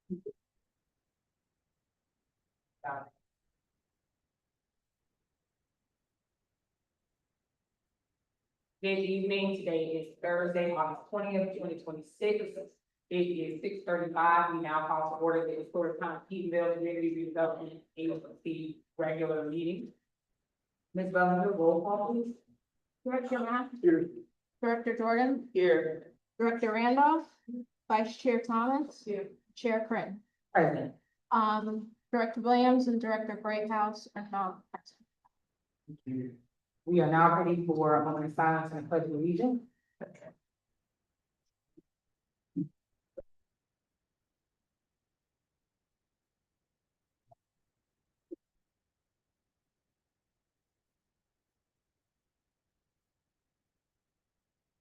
Good evening. Today is Thursday, August 20th, 2026. It is 6:35. We now call to order the historic town of Eatonville Community Redevelopment Agency regular meeting. Ms. Bellinger, roll call please. Director Matt, Here. Director Jordan, Here. Director Randolph, Vice Chair Thomas, Here. Chair Craig. Present. Director Williams and Director Greathouse are not present. We are now ready for a moment of silence and pledge of allegiance.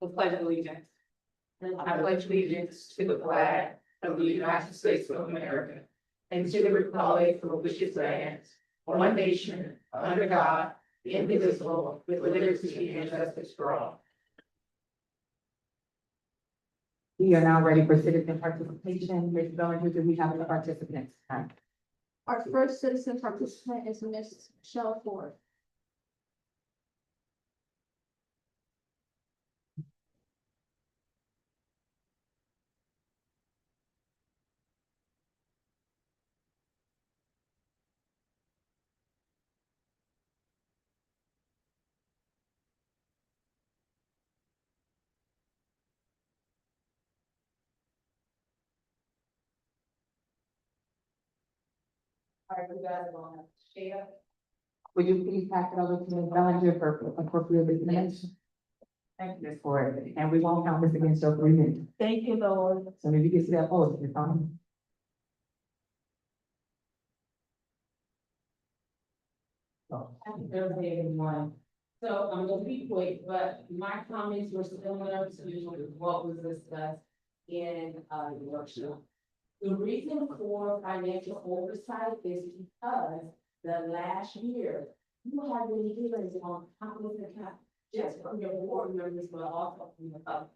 The pledge of allegiance. I pledge allegiance to the flag of the United States of America and to the republic for which it stands, one nation, under God, indivisible, with liberty and justice for all. We are now ready for citizen participation. Ms. Bellinger, do we have any participants? Our first citizen participant is Ms. Michelle Ford. All right, we got it on share. Would you please pass it over to Ms. Bellinger for appropriate information? Thank you, Ms. Ford, and we won't count this against your 3 minutes. Thank you, Lord. So if you can see that post, it's on. Happy Thursday, everyone. So I'm gonna be quick, but my comments were similar to what was discussed in the workshop. The reason for financial oversight is because the last year, you have been hearings on countless accounts, just from your board members, but also from the public.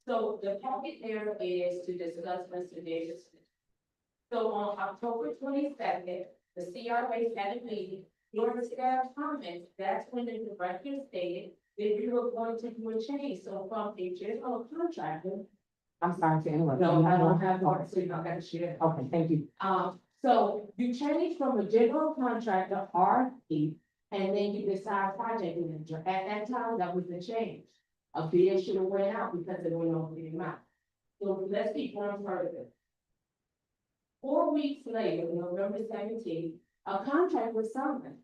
So the packet there is to discuss Mr. Davis. So on October 22nd, the CRA had a meeting. During the staff comments, that's when the director stated that we were going to do a change. So from a general contractor. I'm sorry to interrupt. No, I don't have more, so you're not gonna share. Okay, thank you. So you change from a general contractor, RFP, and then you decide project manager. At that time, that was the change. A bid should have went out because it went over the amount. So let's keep going further. 4 weeks later, November 17th, a contract was signed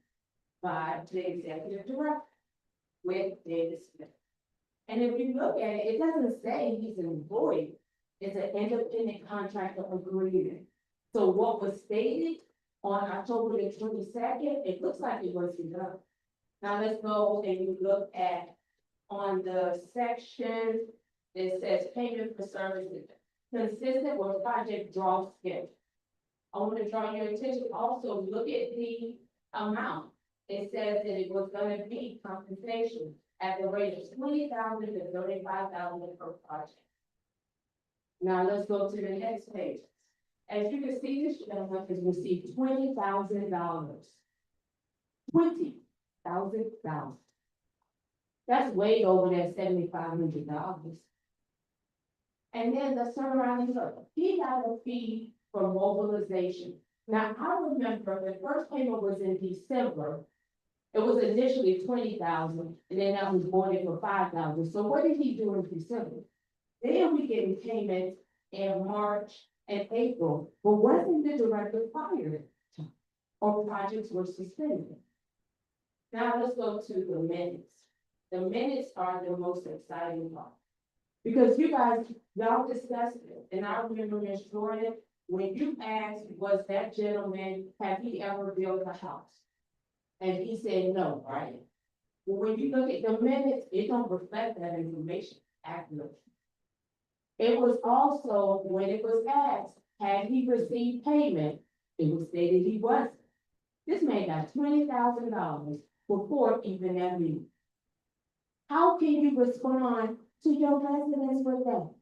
by the executive director with David Smith. And if you look at it, it doesn't say he's an employee, it's an independent contractor agreement. So what was stated on October the 22nd, it looks like it was done. Now let's go and you look at on the section that says payment for services consistent with project draw schedule. I want to draw your attention, also look at the amount. It says that it was gonna be compensation at the rate of 20,000 to 35,000 per project. Now let's go to the next page. As you can see, this gentleman has received $20,000. $20,000. That's way over that $7,500. And then the turnaround is up. He got a fee for mobilization. Now, I remember the first payment was in December. It was initially 20,000, and then that was voided for 5,000. So what did he do in December? Then we get payments in March and April, but wasn't the director fired? Or projects were suspended? Now let's go to the minutes. The minutes are the most exciting part. Because you guys, y'all discussed it, and I remember Ms. Jordan, when you asked, was that gentleman, have he ever built a house? And he said no, right? But when you look at the minutes, it don't reflect that information accurately. It was also, when it was asked, had he received payment, it was stated he wasn't. This man got $20,000 before even that meeting. How can you respond to your residents with that?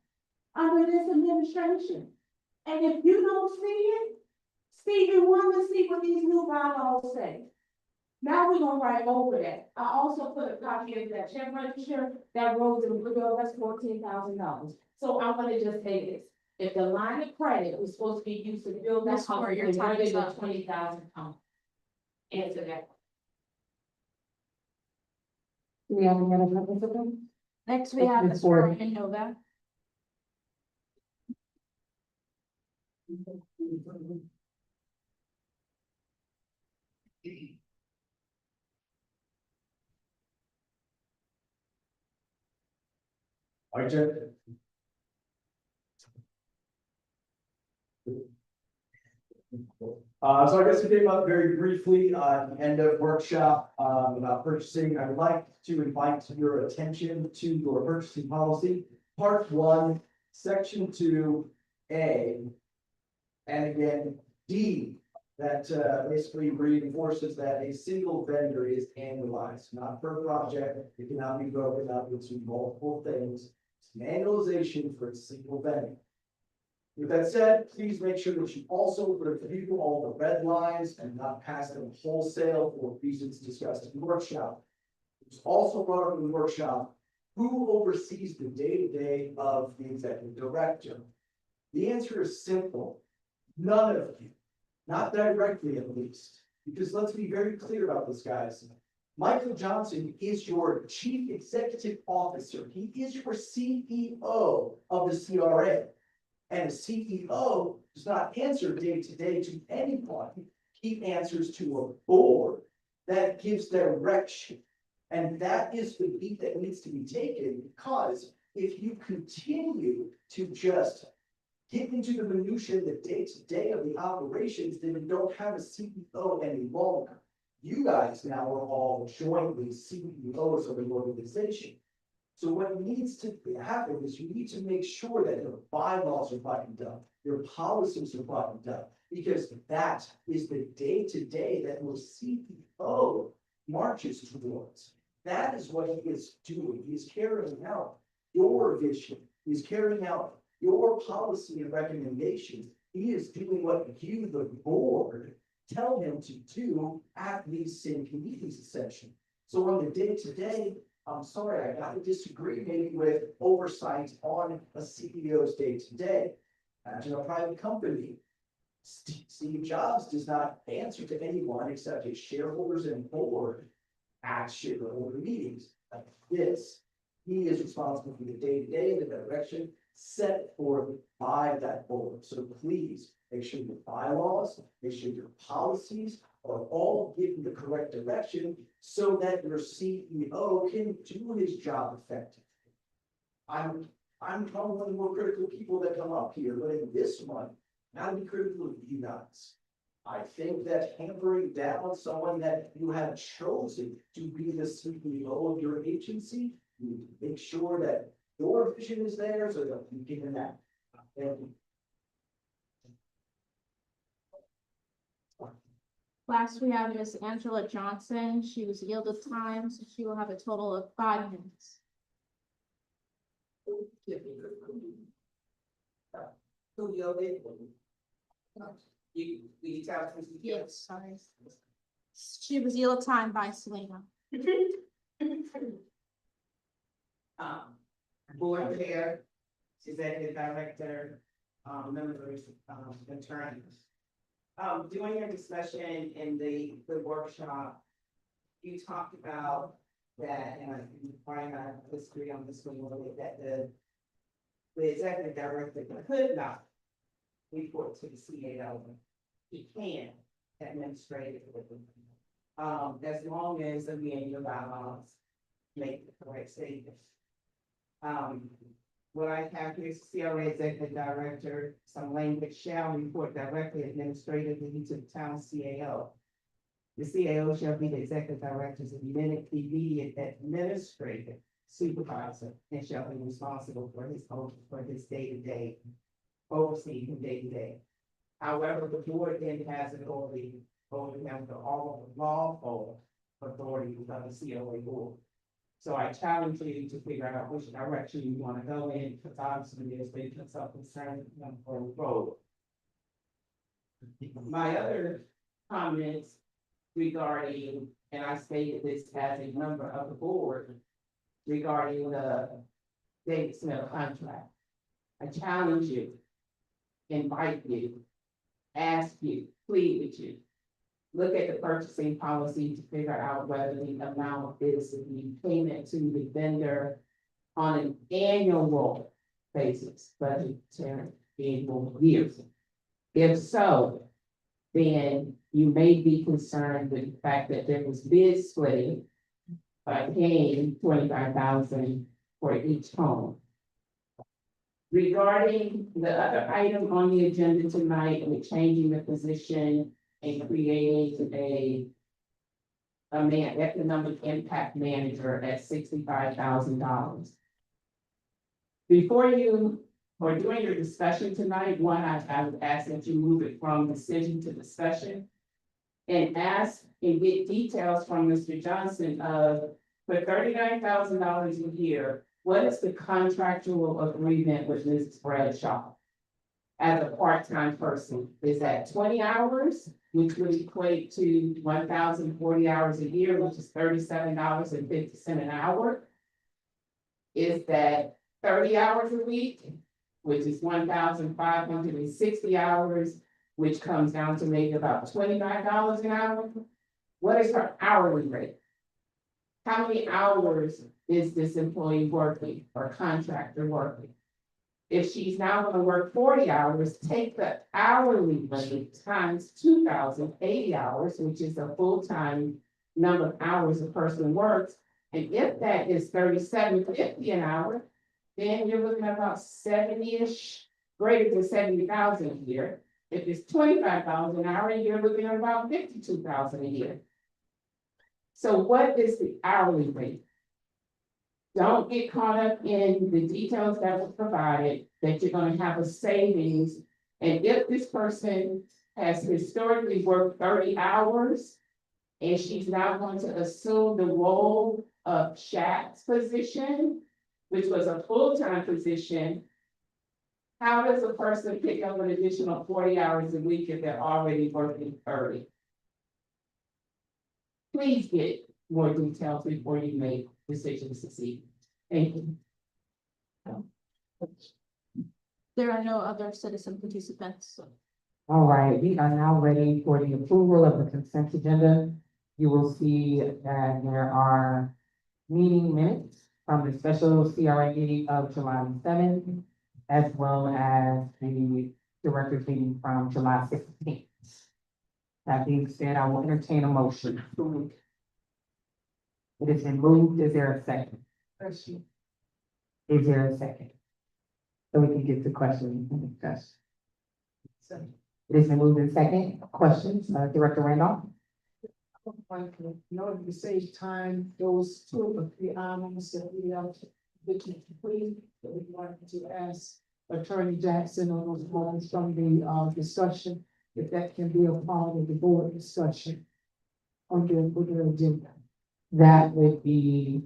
Under this administration, And if you don't see it, Stephen, want to see what these new bylaws say. Now we're gonna write over that. I also put a copy of that check register, that roads and goodwill, that's $14,000. So I'm gonna just say this, if the line of credit was supposed to be used to build that Ms. house, Moore, your then where time did is the up. 20,000 come? Answer that. Do we have any other participants? Next, we have Ms. Mr. Ford. Ryan Novak. Hi, Jeff. So I guess we came up very briefly at the end of workshop about purchasing. I would like to invite your attention to your purchasing policy, part 1, section 2A. And again, D, that basically reinforces that a single vendor is annualized, not per project. It cannot be broken up into multiple things. It's an annualization for a single vendor. With that said, please make sure that you also review all the red lines and not pass them wholesale for reasons discussed in the workshop. It was also brought up in the workshop, who oversees the day-to-day of the executive director? The answer is simple. None of you, not directly at least, because let's be very clear about this, guys. Michael Johnson is your chief executive officer. He is your CEO of the CRA. And a CEO does not answer day to day to anyone. He answers to a board that gives direction. And that is the beat that needs to be taken, because if you continue to just get into the minutia, the day to day of the operations, then you don't have a CEO any longer. You guys now are all jointly CEOs of an organization. So what needs to happen is you need to make sure that your bylaws are buttoned up, your policies are buttoned up, because that is the day-to-day that your CEO marches towards. That is what he is doing. He is carrying out your vision. He is carrying out your policy and recommendations. He is doing what you, the board, tell him to do at these same committees, essentially. So on the day-to-day, I'm sorry, I gotta disagree maybe with oversight on a CEO's day-to-day. Imagine a private company. Steve Jobs does not answer to anyone except his shareholders and board at shareholder meetings like this. He is responsible for the day-to-day, the direction set forth by that board. So please make sure your bylaws, make sure your policies are all given the correct direction so that your CEO can do his job effectively. I'm probably one of the more critical people that come up here, but in this one, not be critical of you guys. I think that hammering down someone that you have chosen to be the CEO of your agency, you need to make sure that your vision is there so that you can enact. Thank you. Last, we have Miss Angela Johnson. She was yielded time, so she will have a total of 5 minutes. Who yielded? You tell us. Yes, sorry. She was yielded time by Selena. Board chair, executive director, members, attorneys. During your discussion in the workshop, you talked about that, and I disagree on this one a little bit, that the executive director could not report to the CAO. He can administratively. As long as the your bylaws make the correct statements. What I have here is CRA executive director, some language shall report directly administratively to the town CAO. The CAO shall be the executive director's immediate administrative supervisor and shall be responsible for his day-to-day, overseeing from day-to-day. However, the board then has authority over him for all of the lawful authority of the COA board. So I challenge you to figure out which direction you want to go in, because obviously there's been some concern for the road. My other comments regarding, and I stated this as a member of the board, regarding the David Smith contract. I challenge you, invite you, ask you, plead with you. Look at the purchasing policy to figure out whether the amount is the payment to the vendor on an annual basis, budgetary annual years. If so, then you may be concerned with the fact that there was bid splitting by paying $25,000 for each home. Regarding the other item on the agenda tonight, with changing the position and creating a economic impact manager at $65,000. Before you, or during your discussion tonight, one, I would ask that you move it from decision to discussion. And ask and get details from Mr. Johnson of, for $39,000 a year, what is the contractual agreement with Mrs. Bradshaw? As a part-time person, is that 20 hours, which would equate to 1,040 hours a year, which is $37.50 an hour? Is that 30 hours a week, which is 1,560 hours, which comes down to maybe about $25 an hour? What is her hourly rate? How many hours is this employee working or contractor working? If she's now gonna work 40 hours, take the hourly rate times 2,080 hours, which is a full-time number of hours a person works. And if that is $37.50 an hour, then you're looking at about 70-ish, greater than 70,000 a year. If it's 25,000 an hour, you're looking at about 52,000 a year. So what is the hourly rate? Don't get caught up in the details that were provided, that you're gonna have a savings. And if this person has historically worked 30 hours, and she's now going to assume the role of Shaq's position, which was a full-time position, how does a person pick up an additional 40 hours a week if they're already working 30? Please get more details before you make decisions this evening. Thank you. There are no other citizen participants. All right, we are now ready for the approval of the consent agenda. You will see that there are meeting minutes from the special CRA meeting of July 7th, as well as the director's meeting from July 16th. That being said, I will entertain a motion. It has been moved. Is there a second? Is there a second? So we can get to questions and discuss. It has been moved in second. Questions, Director Randolph? In order to save time, those 2 or 3 items that we are looking to please, that we wanted to ask Attorney Jackson on those points from the discussion, if that can be a part of the board discussion on the agenda. That would be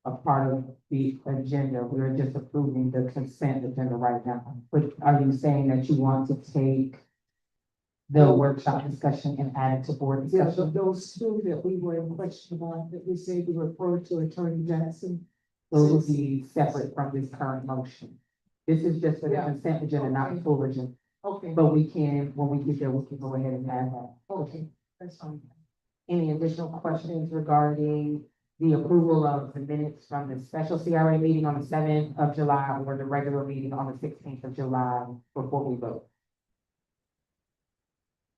a part of the agenda. We're just approving the consent agenda right now. But are you saying that you want to take the workshop discussion and add it to board Yeah, discussion? those 2 that we were in question about, that we say we refer to Attorney Jackson. Those will be separate from this current motion. This is just for the Yeah. consent agenda, not the full agenda. Okay, But we can, when we get there, we can go ahead and add that. okay, that's fine. Any additional questions regarding the approval of the minutes from the special CRA meeting on the 7th of July or the regular meeting on the 16th of July before we vote?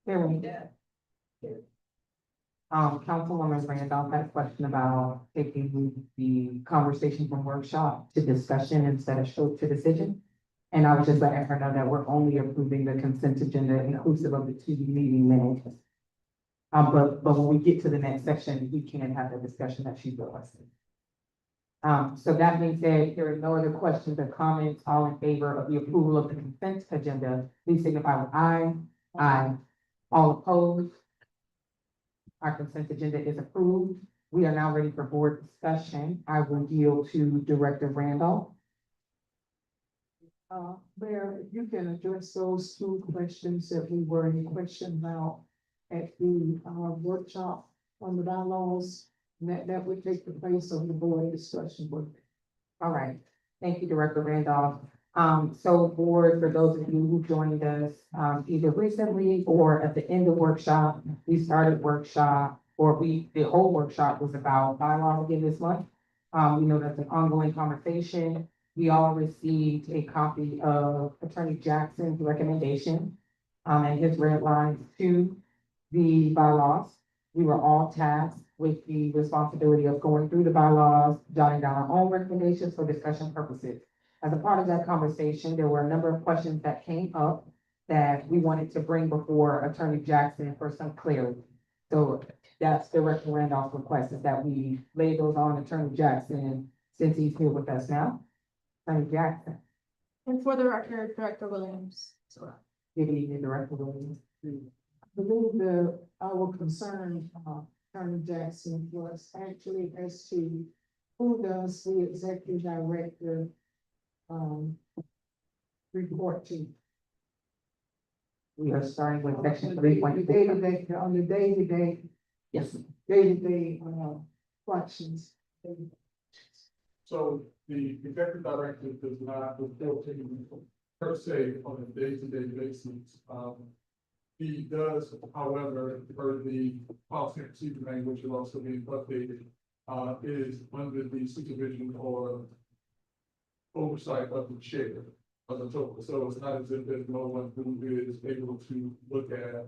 Here we go. Councilwoman Randolph had a question about taking the conversation from workshop to discussion instead of straight to decision. And I was just letting her know that we're only approving the consent agenda inclusive of the 2 meeting minutes. But when we get to the next section, we can have the discussion that she's requested. So that being said, if there are no other questions or comments, all in favor of the approval of the consent agenda, please signify with aye. Aye. All opposed? Our consent agenda is approved. We are now ready for board discussion. I will yield to Director Randolph. Mayor, if you can address those two questions that we were in question about at the, workshop on the bylaws, that would take the place of the board discussion. All right, thank you, Director Randolph. So board, for those of you who joined us, either recently or at the end of workshop, we started workshop, the whole workshop was about bylaws again this month. We know that's an ongoing conversation. We all received a copy of Attorney Jackson's recommendation, and his red lines to the bylaws. We were all tasked with the responsibility of going through the bylaws, jotting down our own recommendations for discussion purposes. As a part of that conversation, there were a number of questions that came up that we wanted to bring before Attorney Jackson for some clarity. So that's Director Randolph's request, is that we lay those on Attorney Jackson since he's here with us now. Attorney Jackson, And for the record, Director Williams. good evening, Director Williams. I believe our concern, Attorney Jackson, was actually as to who does the executive director, report to. We are starting with section 3.4. Day-to-day, on the day-to-day, Yes, day-to-day, functions. So the executive director does not report to you per se on a day-to-day basis. He does, however, per the policy and procedure manual, which will also be updated, is under the supervision or oversight of the chair of the Toecra. So it's not as if there's no one who is able to look at,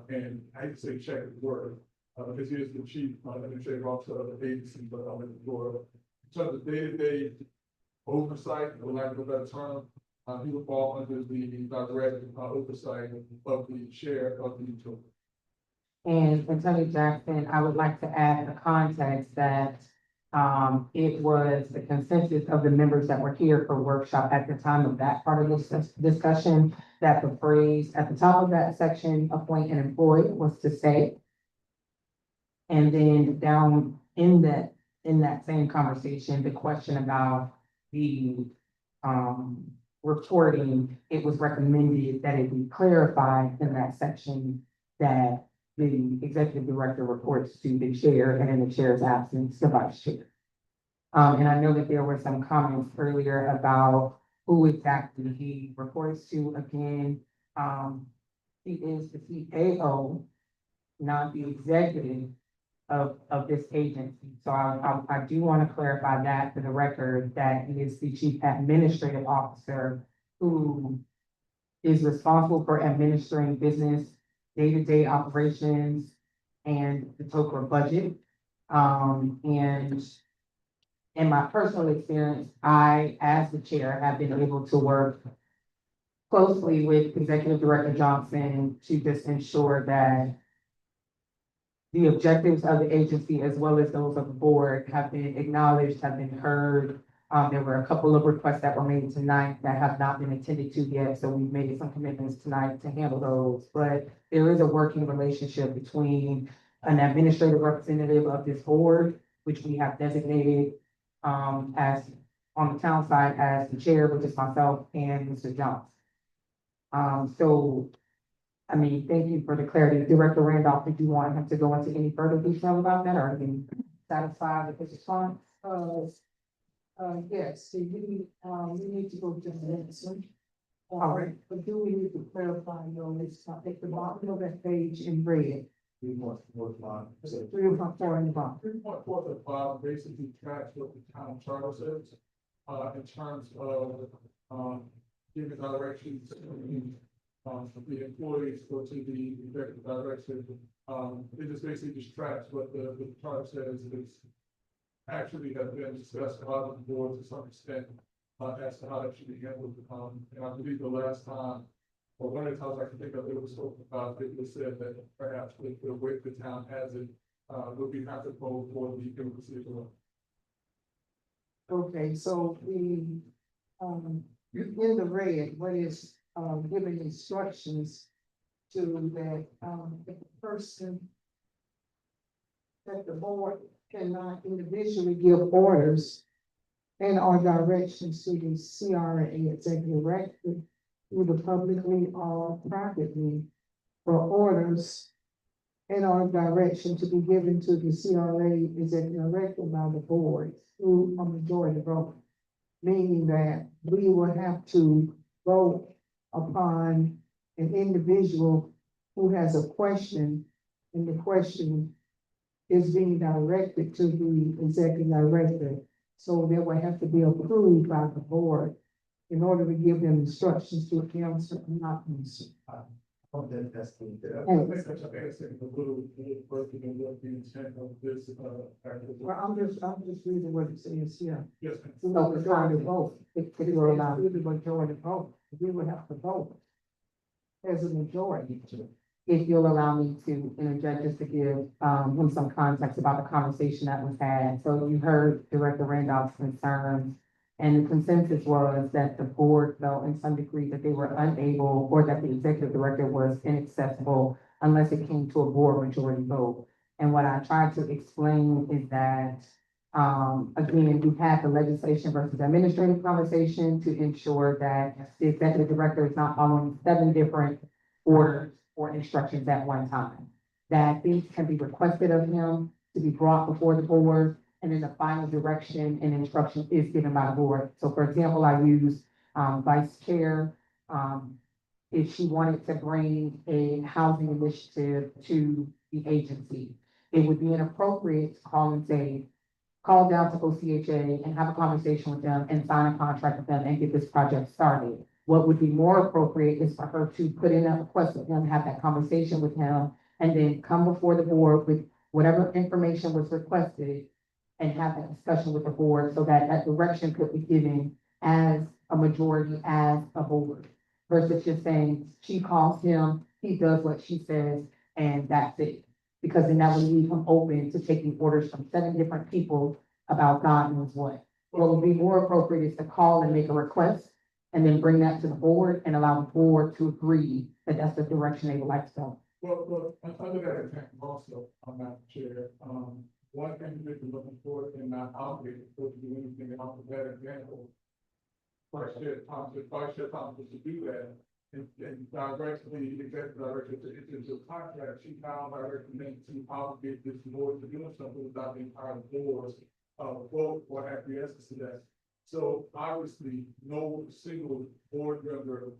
and I hate to say check his work, because he is the chief administrative officer of the agency, but for so the day-to-day oversight, for lack of a better term, he will fall under the direct oversight of the chair of the Toecra. and Attorney Jackson, I would like to add the context that it was the consensus of the members that were here for workshop at the time of that part of this discussion, that the phrase at the top of that section, appoint an employee, was to stay. And then down in that same conversation, the question about the reporting, it was recommended that it be clarified in that section that the executive director reports to the chair, and in the chair's absence, the vice chair. And I know that there were some comments earlier about who exactly he reports to. Again, he is the CAO, not the executive of this agency. So I do want to clarify that for the record, that he is the chief administrative officer who is responsible for administering business, day-to-day operations, and the Toecra budget. And in my personal experience, I, as the chair, have been able to work closely with Executive Director Johnson to just ensure that the objectives of the agency, as well as those of the board, have been acknowledged, have been heard. There were a couple of requests that were made tonight that have not been attended to yet, so we've made some commitments tonight to handle those. But there is a working relationship between an administrative representative of this board, which we have designated as on the town side as the chair, which is myself and Mr. Johnson. So, I mean, thank you for the clarity. Director Randolph, did you want him to go into any further detail about that, or are you satisfied with his response? Yes, so we need to go to the next one. All right. But do we need to clarify, it's at the bottom of that page in red, 3.45. 3.4 in the bottom. 3.45 basically tracks what the town charter says, in terms of, giving directions to the employees or to the executive director. It just basically just tracks what the charter says. It's actually has been discussed about the board to some extent, as to how that should be handled. And I believe the last time, or one of the times I can think of, it was spoken about, it was said that perhaps the way the town has it, would be applicable for the individual. Okay, so in the red, what is, giving instructions to that, the person that the board cannot individually give orders and our directions to the CRA executive director, either publicly or privately, for orders and our direction to be given to the CRA executive director by the board through a majority vote. Meaning that we will have to vote upon an individual who has a question, and the question is being directed to the executive director. So they will have to be approved by the board in order to give them instructions to answer or not answer. Hope that that's the. I think that's asking a little bit further than what the intent of this, article. Well, I'm just reading what it says here. Yes, ma'am. We will majority vote, if you're allowed, we will majority vote, we would have to vote as a majority. If you'll allow me to interject just to give him some context about the conversation that was had. So you heard Director Randolph's concerns. And the consensus was that the board felt in some degree that they were unable, or that the executive director was inaccessible unless it came to a board majority vote. And what I tried to explain is that, again, we had the legislation versus administrative conversation to ensure that the executive director is not following 7 different orders or instructions at one time. That things can be requested of him to be brought before the board, and then the final direction and instruction is given by the board. So for example, I use vice chair, if she wanted to bring a housing initiative to the agency, it would be inappropriate to call and say, call down to OCHA and have a conversation with them and sign a contract with them and get this project started. What would be more appropriate is for her to put in a request with him, have that conversation with him, and then come before the board with whatever information was requested and have that discussion with the board so that that direction could be given as a majority, as a board. Versus just saying, she calls him, he does what she says, and that's it. Because then that would leave him open to taking orders from 7 different people about God knows what. What would be more appropriate is to call and make a request and then bring that to the board and allow the board to agree that that's the direction they would like to go. Well, under that example also, Madam Chair, one thing that you're looking for and not obligated to do anything else with that example. Vice Chair Thomas to do that and direct the executive director to enter into a contract. She now recommends to obligate this board to do something without the entire board's vote or acquiescence to that. So obviously, no single board member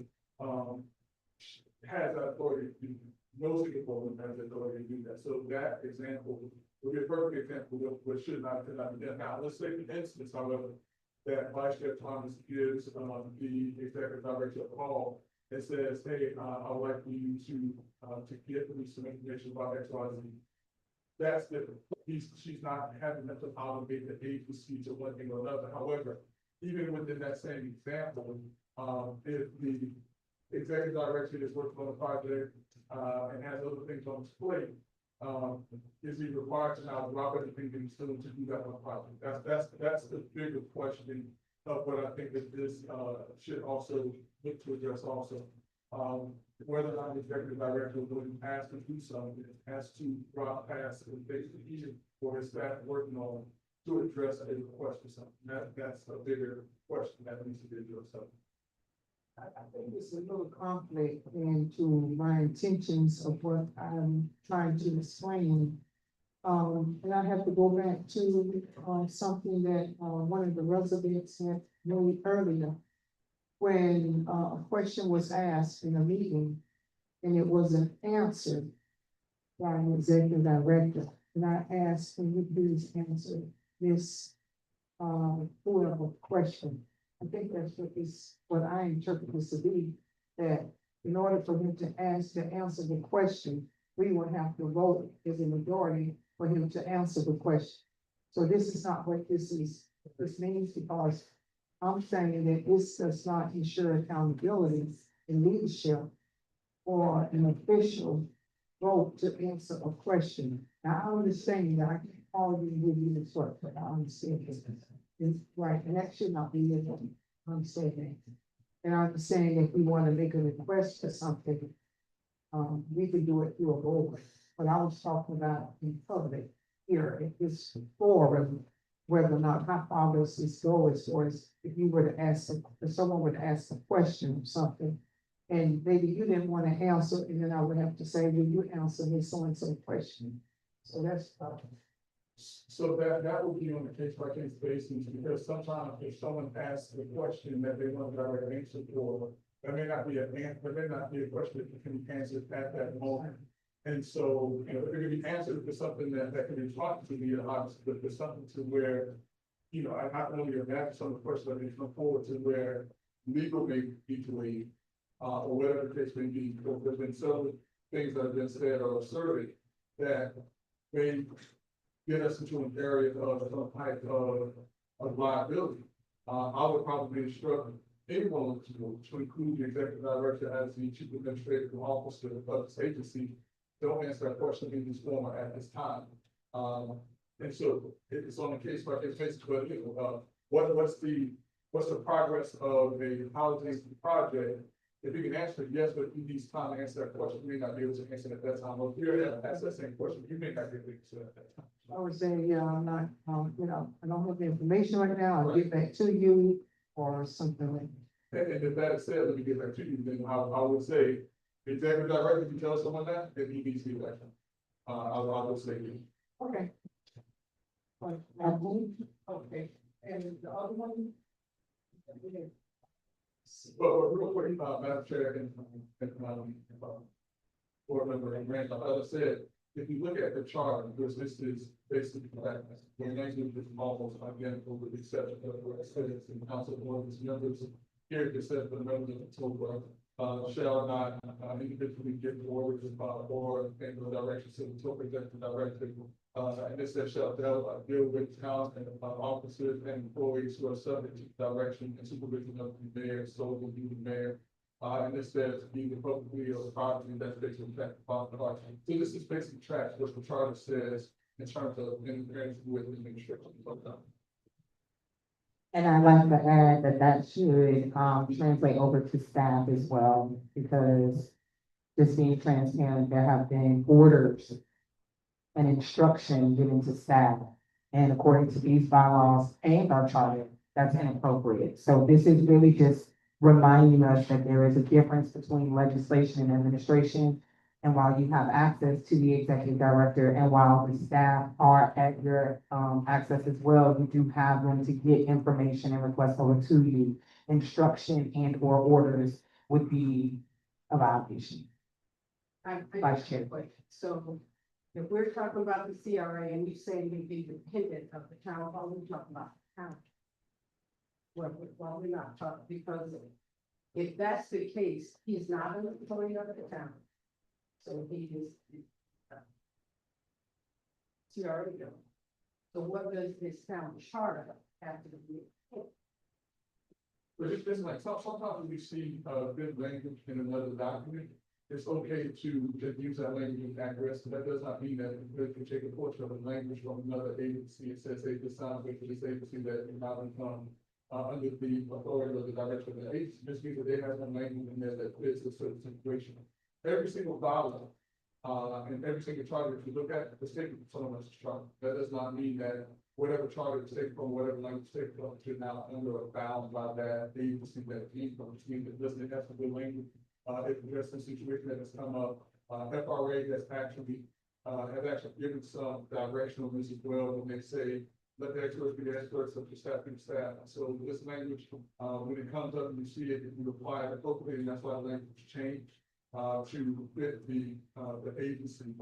has that authority to do. No single board member has the authority to do that. So that example would be a perfect example of what should not be done. Now, let's say the instance, however, that Vice Chair Thomas gives the executive director a call and says, hey, I would like for you to get me some information about X, Y, Z. That's different. She's not having to obligate the agency to one thing or another. However, even within that same example, if the executive director is working on a project and has other things on his plate, is he required to now drop everything that he's doing to do that on a project? That's the bigger question of what I think that this should also look to address also. Whether or not the executive director would ask to do something, has to drop past and basically for his staff working on to address a request or something. That's a bigger question that needs to be addressed. I think it's a little conflict into my intentions of what I'm trying to explain. And I have to go back to, something that, one of the residents had made earlier. When, a question was asked in a meeting and it wasn't answered by an executive director. And I asked, can you please answer this, whoever question? I think that's what I interpret this to be, that in order for him to answer the question, we would have to vote as a majority for him to answer the question. So this is not what this means, because I'm saying that this does not ensure accountability in leadership or an official vote to answer a question. Now, I understand that I can't call you and give you this work, but I understand this. It's right, and that should not be legal. I'm saying that. And I'm saying if we want to make a request for something, we can do it through a board. But I was talking about in public here, if this forum, whether or not how far does this go as far as if you were to ask, if someone were to ask a question or something. And maybe you didn't want to answer, and then I would have to say, will you answer this so-and-so question? So that's, So that would be on a case by case basis, because sometimes if someone asks a question that they want a direct answer for, that may not be a question that can be answered at that moment. And so, you know, if it can be answered for something that can be taught to be obviously, but for something to where, you know, I not only imagine some of the questions that may come forward to where legal may be delayed, or whatever the case may be, because there's been several things that have been said or asserted that may get us into an area of some type of liability. I would probably instruct anyone to include the executive director as the chief administrative officer of this agency. Don't answer that question in this form or at this time. And so it's on a case by case basis, but you know, what's the progress of a housing project? If you can answer yes, but you need time to answer that question, you may not be able to answer it at that time. Or if you're asking that same question, you may not be able to answer it at that time. I would say, yeah, I'm not, you know, I don't have the information right now, I'll get back to you or something like that. And if that is said, let me get back to you, then I would say, executive director, if you tell someone that, then he needs to be elected. I would say, yeah. Okay. Right, now move, okay, and the other one? But real quick, Madam Chair, board member and Rand, like I said, if you look at the chart, because this is basically that, the language is almost identical with the exception of what it says in council ordinance members. Here it says the members of the Toecra, shall not individually give orders, or in the directions of the Toecra executive director. And it says shall deal with town and officers and employees who are subject to direction and supervision of the mayor, so will be the mayor. And this says either publicly or privately, that's basically that. So this is basically tracks what the charter says in terms of interference with administration. And I'd like to add that that should, translate over to staff as well, because just being transparent, there have been orders and instruction given to staff. And according to these bylaws and our charter, that's inappropriate. So this is really just reminding us that there is a difference between legislation and administration. And while you have access to the executive director and while the staff are at your access as well, you do have them to get information and request over to you. Instruction and or orders would be a violation. Vice Chair. So if we're talking about the CRA and you say we be dependent of the town, why are we talking about the town? Well, we're not talking, because if that's the case, he's not an employee of the town. So he is. CRA. So what does this town charter have to do? But it's like, sometimes we see, good language in another document. It's okay to just use that language in address, but that does not mean that if you take a portion of the language from another agency, it says they decide which is agency that you now become under the authority of the director of the agency. This means that they have some language in there that fits a certain situation. Every single dollar, and every single charter that you look at, is taken from someone else's charter. That does not mean that whatever charter is taken from, whatever language is taken from, should now under or bound by that agency that it came from, which means it doesn't have to be language. If there's a situation that has come up, FRA has actually given some direction on this as well, when they say, let the experts be the experts of the staff and staff. So this language, when it comes up and you see it, you apply it appropriately, and that's why the language changed to fit the agency,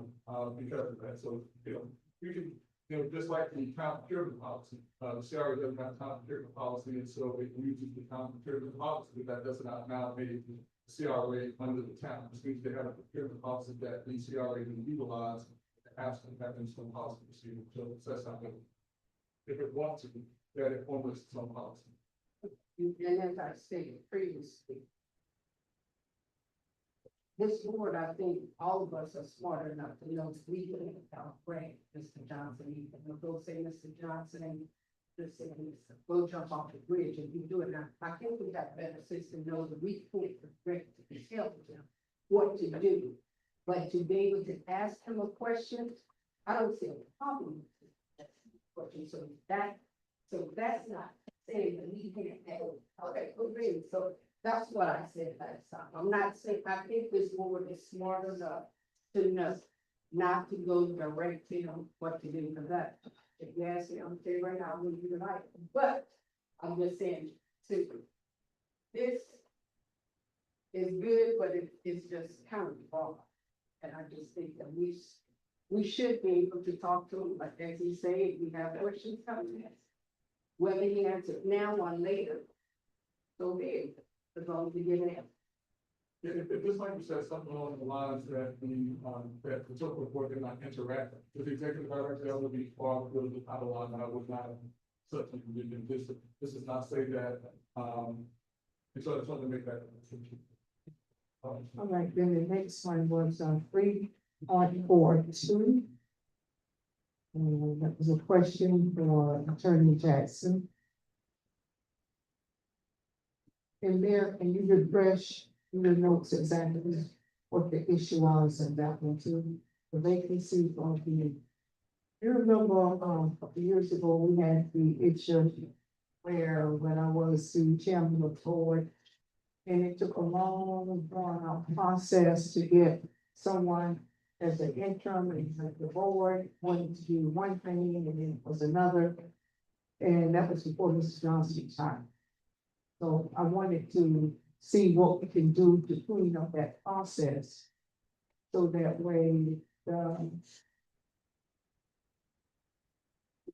because of that. So, you know, you can, you know, just like the town procurement policy, the CRA doesn't have town procurement policy, and so it uses the town procurement policy, but that does not now make CRA under the town. This means they have a procurement policy that the CRA can utilize as having some policy procedure. So that's not good. If it wants to, that it formulates some policy. And as I stated previously, this board, I think all of us are smart enough to know we can outrank Mr. Johnson. You can go say, Mr. Johnson, just say, go jump off the bridge and you do it now. I think we have better sense to know that we can't direct to help them what to do. But to be able to ask him a question, I don't see a problem with that question. So that So that's not saying that we can't have, okay, agree, so that's what I said last time. I'm not saying, I think this board is smart enough to know not to go direct to them what to do, because that, if you ask me, I'm saying right now, I wouldn't do right, but I'm just saying, to, this is good, but it's just kind of wrong. And I just think that we should be able to talk to him, like as he said, we have questions coming in. Whether he answers now or later, so be it, as long as we get it. If this language says something along the lines that that the total board did not interact with the executive director, that would be far further out of line, I would not certainly this does not say that, and so I just wanted to make that distinction. All right, then the next one was on 3.42. And that was a question for Attorney Jackson. And there, can you refresh your notes exactly what the issue was in that one too? The vacancy of the, you remember, a couple years ago, we had the issue where when I was the chairman of the board, and it took a long, drawn out process to get someone as an interim, and the board wanted to do one thing and then it was another. And that was before Mrs. Johnson's time. So I wanted to see what we can do to clean up that process. So that way, the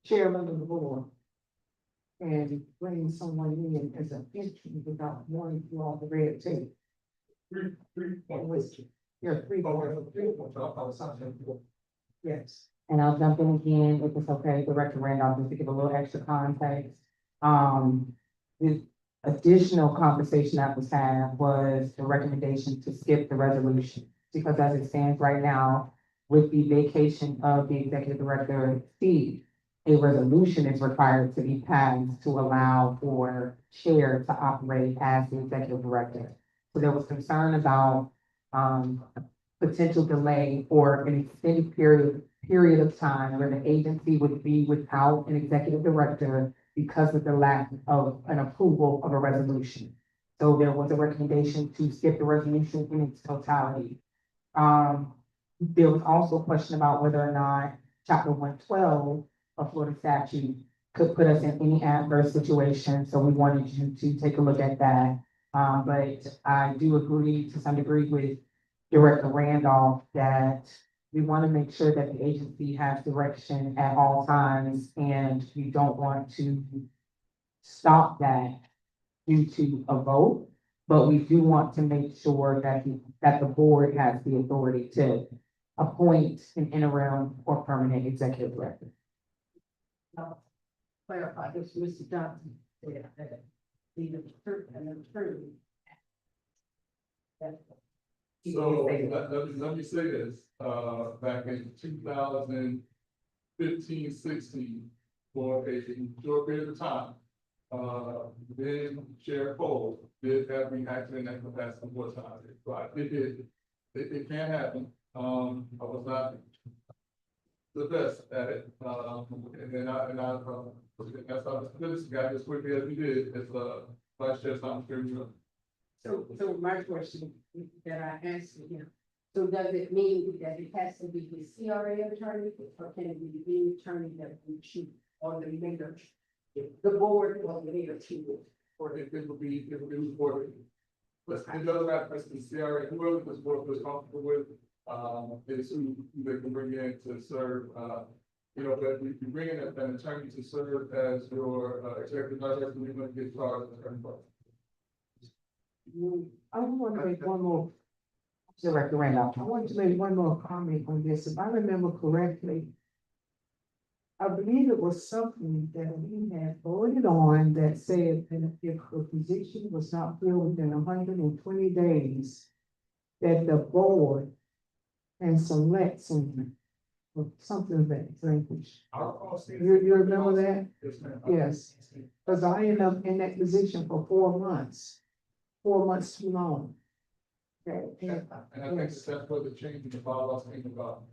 chairman of the board and bring someone in as an interim without going through all the red tape. Yeah, 3.3. Yes. And I'll jump in again, if it's okay, Director Randolph, just to give a little extra context. The additional conversation that was had was the recommendation to skip the resolution. Because as it stands right now, with the vacation of the executive director seat, a resolution is required to be passed to allow for chair to operate as the executive director. So there was concern about, potential delay or an extended period of time where the agency would be without an executive director because of the lack of an approval of a resolution. So there was a recommendation to skip the resolution in its totality. There was also a question about whether or not chapter 112 of Florida statute could put us in any adverse situation. So we wanted you to take a look at that. But I do agree to some degree with Director Randolph that we want to make sure that the agency has direction at all times, and we don't want to stop that due to a vote. But we do want to make sure that the board has the authority to appoint an interim or permanent executive director. Clarify this, Mr. Johnson. Yeah, that the attorney. So let me say this, back in 2015, 16, for a short period of time, then Chair Cole did have me acting in that capacity for time. But it can happen. I was not the best at it. That's how this got as quickly as we did as Vice Chair Thomas. So my question that I asked him, so does it mean that it has to be the CRA attorney, or can it be the attorney that we choose, or the mayor? The board or the mayor choose? Or it would be reported. But it doesn't matter if it's the CRA, whoever this board was comfortable with, is who they can bring in to serve, but if you bring in an attorney to serve as your executive director, you're going to get charged with attorney. I want to make one more, Director Randolph. I want to make one more comment on this. If I remember correctly, I believe it was something that we had voted on that said that if the position was not filled within 120 days, that the board can select someone, or something of that language. You remember that? Yes, ma'am. Yes, because I ended up in that position for 4 months. 4 months too long. Okay. And I think that's what the change in the bylaws came about.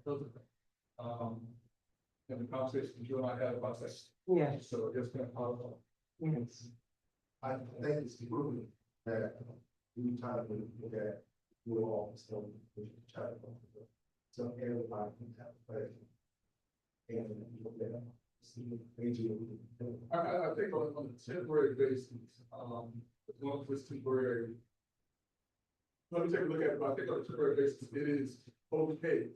and the conversations you and I had about that. Yes, So it's been part of. yes. I think it's improving that we try to look at you all, so we should try to. So everybody can have a place. And look at, see, major. I think on a temporary basis, as long as it's temporary. Let me take a look at it, but I think on a temporary basis, it is okay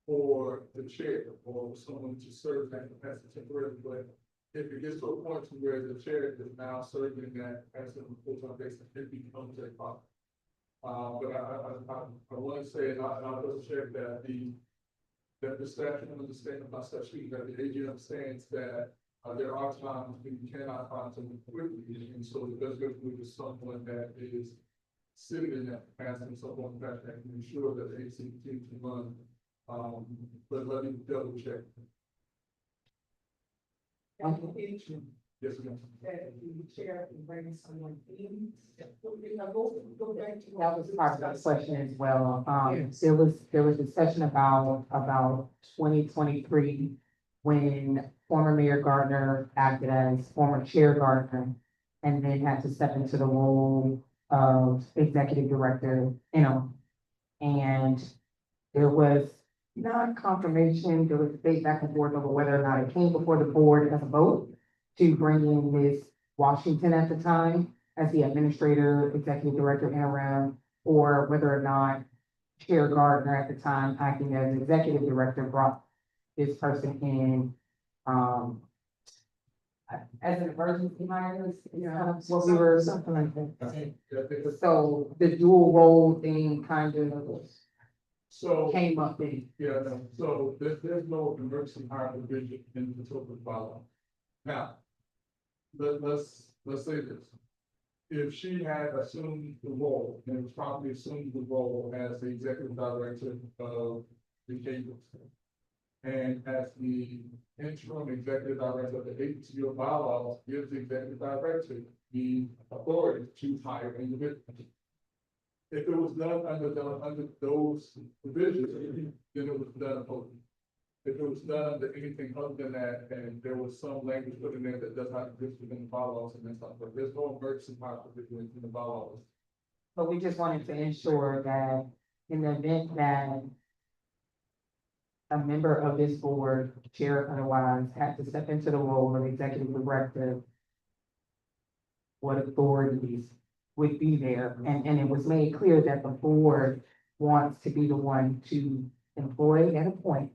for the chair or someone to serve that capacity temporarily, but if it gets to a point to where the chair is now serving that as a full-time basis, it becomes a problem. But I want to say, and I'll double check that that the staff can understand about such things, that the AG understands that there are times when you cannot find someone quickly, and so the best way to do it is someone that is sitting in that capacity, someone that can ensure that the AC continues to run. But let me double check. Yes, ma'am. That the chair can bring someone in. Go back to. That was part of the question as well. Yes. There was a session about 2023 when former Mayor Gardner acted as former Chair Gardner and then had to step into the role of Executive Director, and there was not confirmation, there was debate back and forth over whether or not it came before the board as a vote to bring in Ms. Washington at the time as the administrator, executive director interim, or whether or not Chair Gardner at the time, acting as executive director, brought this person in, as an emergency hire, is kind of what we were, something like that. So the dual role thing kind of So. came up in. Yeah, no, so there's no emergency hire provision in the Toecra bylaw. Now, let's say this. If she had assumed the role, and was properly assumed the role as the executive director of the cable. And as the interim executive director of the agency, your bylaws gives the executive director the authority to hire individuals. If it was done under those provisions, then it was done appropriately. If it was done under anything other than that, and there was some language put in there that does not exist within the bylaws and stuff, but there's no emergency power provision in the bylaws. But we just wanted to ensure that in the event that a member of this board, chair or otherwise, had to step into the role of executive director, what authorities would be there? And it was made clear that the board wants to be the one to employ and appoint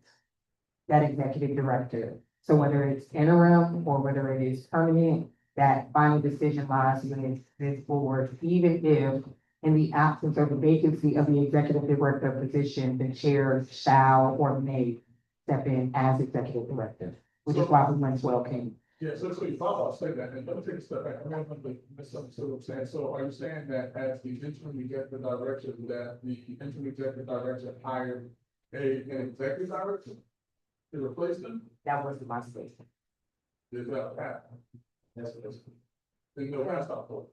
that executive director. So whether it's interim or whether it is permanent, that final decision lies with this board, even if in the absence of the vacancy of the executive director position, the chair shall or may step in as executive director, which is why we went to came. Yeah, so your bylaws say that, and let me take a step back, I don't want to misunderstand what I'm saying, so are you saying that as the interim executive director, that the interim executive director hired an executive director to replace them? That wasn't my statement. Is that that? That's what it's. Then no, that's not for.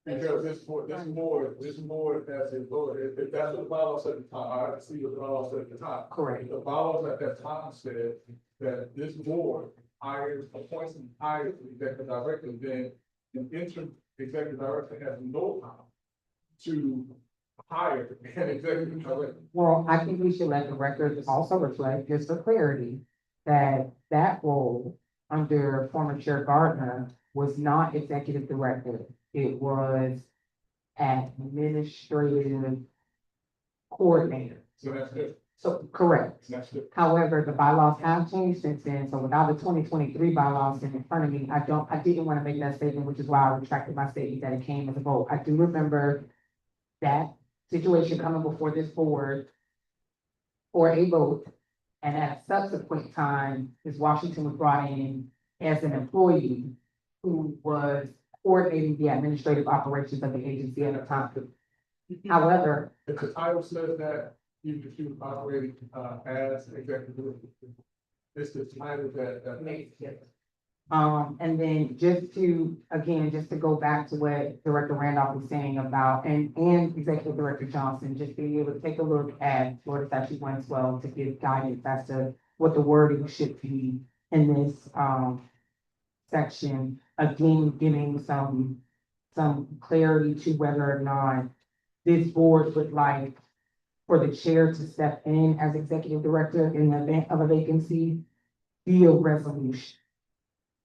Because this board has a vote, if that's what the bylaws at the time, I see what the bylaws said at the time. Correct. The bylaws at that time said that this board appoints and hires the executive director, then an interim executive director has no power to hire an executive director. Well, I think we should let the record also reflect, just for clarity, that role under former Chair Gardner was not executive director. It was administrative coordinator. So that's good, So, correct. that's good. However, the bylaws have changed since then, so without the 2023 bylaws in front of me, I didn't want to make that statement, which is why I retracted my statement that it came as a vote. I do remember that situation coming before this board for a vote, and at a subsequent time, Ms. Washington was brought in as an employee who was coordinating the administrative operations of the agency at the time. However, If the title says that, you should operate, as executive director. It's the title that makes it. and then just to go back to what Director Randolph was saying about, and Executive Director Johnson, just being able to take a look at Florida Statute 112 to give guidance as to what the wording should be in this, section. Again, giving some clarity to whether or not this board would like for the chair to step in as executive director in the event of a vacancy via resolution.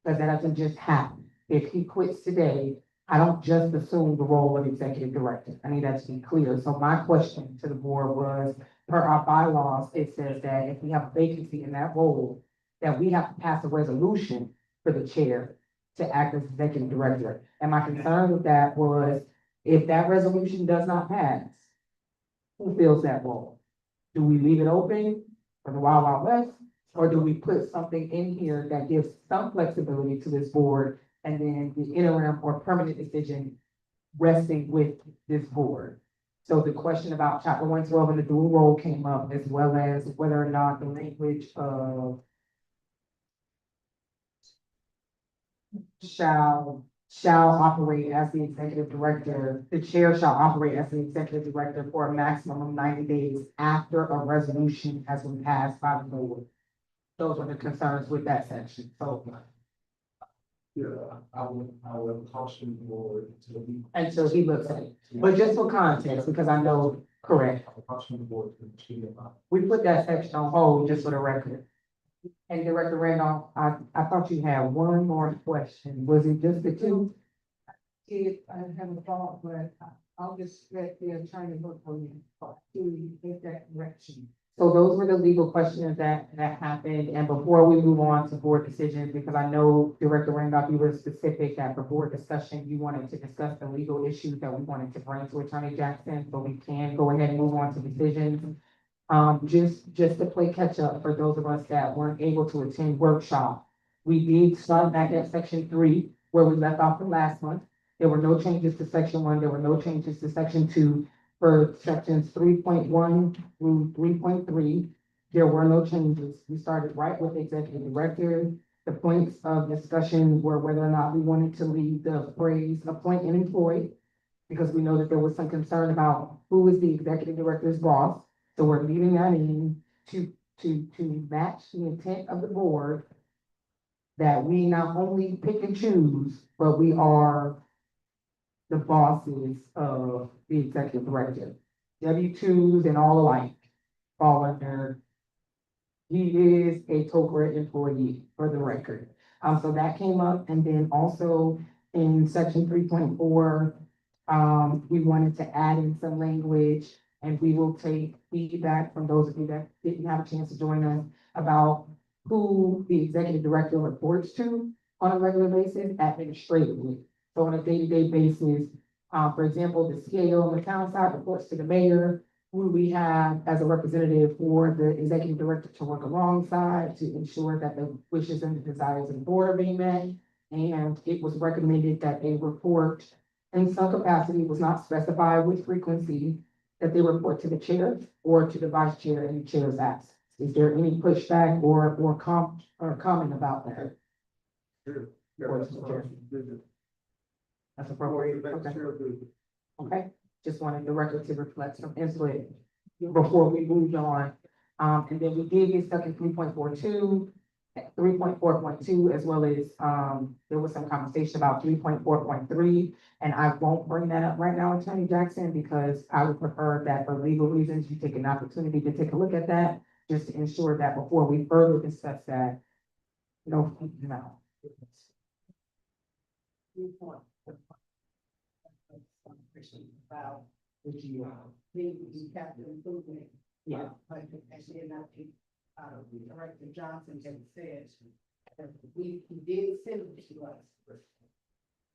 Because that doesn't just happen. If he quits today, I don't just assume the role of executive director. I need that to be clear. So my question to the board was, per our bylaws, it says that if we have a vacancy in that role, that we have to pass a resolution for the chair to act as executive director. And my concern with that was, if that resolution does not pass, who fills that role? Do we leave it open for the Wild Wild West? Or do we put something in here that gives some flexibility to this board and then the interim or permanent decision resting with this board? So the question about chapter 112 and the dual role came up, as well as whether or not the language of shall operate as the executive director, the chair shall operate as the executive director for a maximum of 90 days after a resolution has been passed by the board. Those are the concerns with that section. So Yeah, I would caution the board to be. until he looks at it. But just for context, because I know, correct, I would caution the board to be about. we put that section on hold just for the record. And Director Randolph, I thought you had one more question. Was it just the two? If I have a thought, but I'll just let the attorney look for you to take that direction. So those were the legal questions that happened, and before we move on to board decisions, because I know Director Randolph, you were specific that for board discussion, you wanted to discuss the legal issues that we wanted to bring to Attorney Jackson, so we can go ahead and move on to decisions. Just to play catch up for those of us that weren't able to attend workshop, we did start back at section 3, where we left off the last month. There were no changes to section 1, there were no changes to section 2. For sections 3.1 through 3.3, there were no changes. We started right with executive director. The points of discussion were whether or not we wanted to leave the phrase appoint and employ, because we know that there was some concern about who is the executive director's boss. So we're leaving that in to match the intent of the board, that we not only pick and choose, but we are the bosses of the executive director. W-2s and all alike fall under. He is a Toecra employee, for the record. So that came up, and then also in section 3.4, we wanted to add in some language, and we will take feedback from those of you that didn't have a chance to join us about who the executive director reports to on a regular basis administratively. So on a day-to-day basis, for example, the scale on the town side reports to the mayor, who we have as a representative for the executive director to work alongside to ensure that the wishes and the desires of the board are being met. And it was recommended that they report in some capacity, was not specified with frequency, that they report to the chair or to the vice chair in the chair's absence. Is there any pushback or comment about that? Sure. That's appropriate. Okay. Okay, just wanted the record to reflect some input before we moved on. And then we did get stuck in 3.42, 3.4.2, as well as, there was some conversation about 3.4.3. And I won't bring that up right now, Attorney Jackson, because I would prefer that for legal reasons, you take an opportunity to take a look at that, just to ensure that before we further discuss that, no. About the capital improvement. Yeah. Budget, and then I think, Director Johnson had said, that we did send it to us.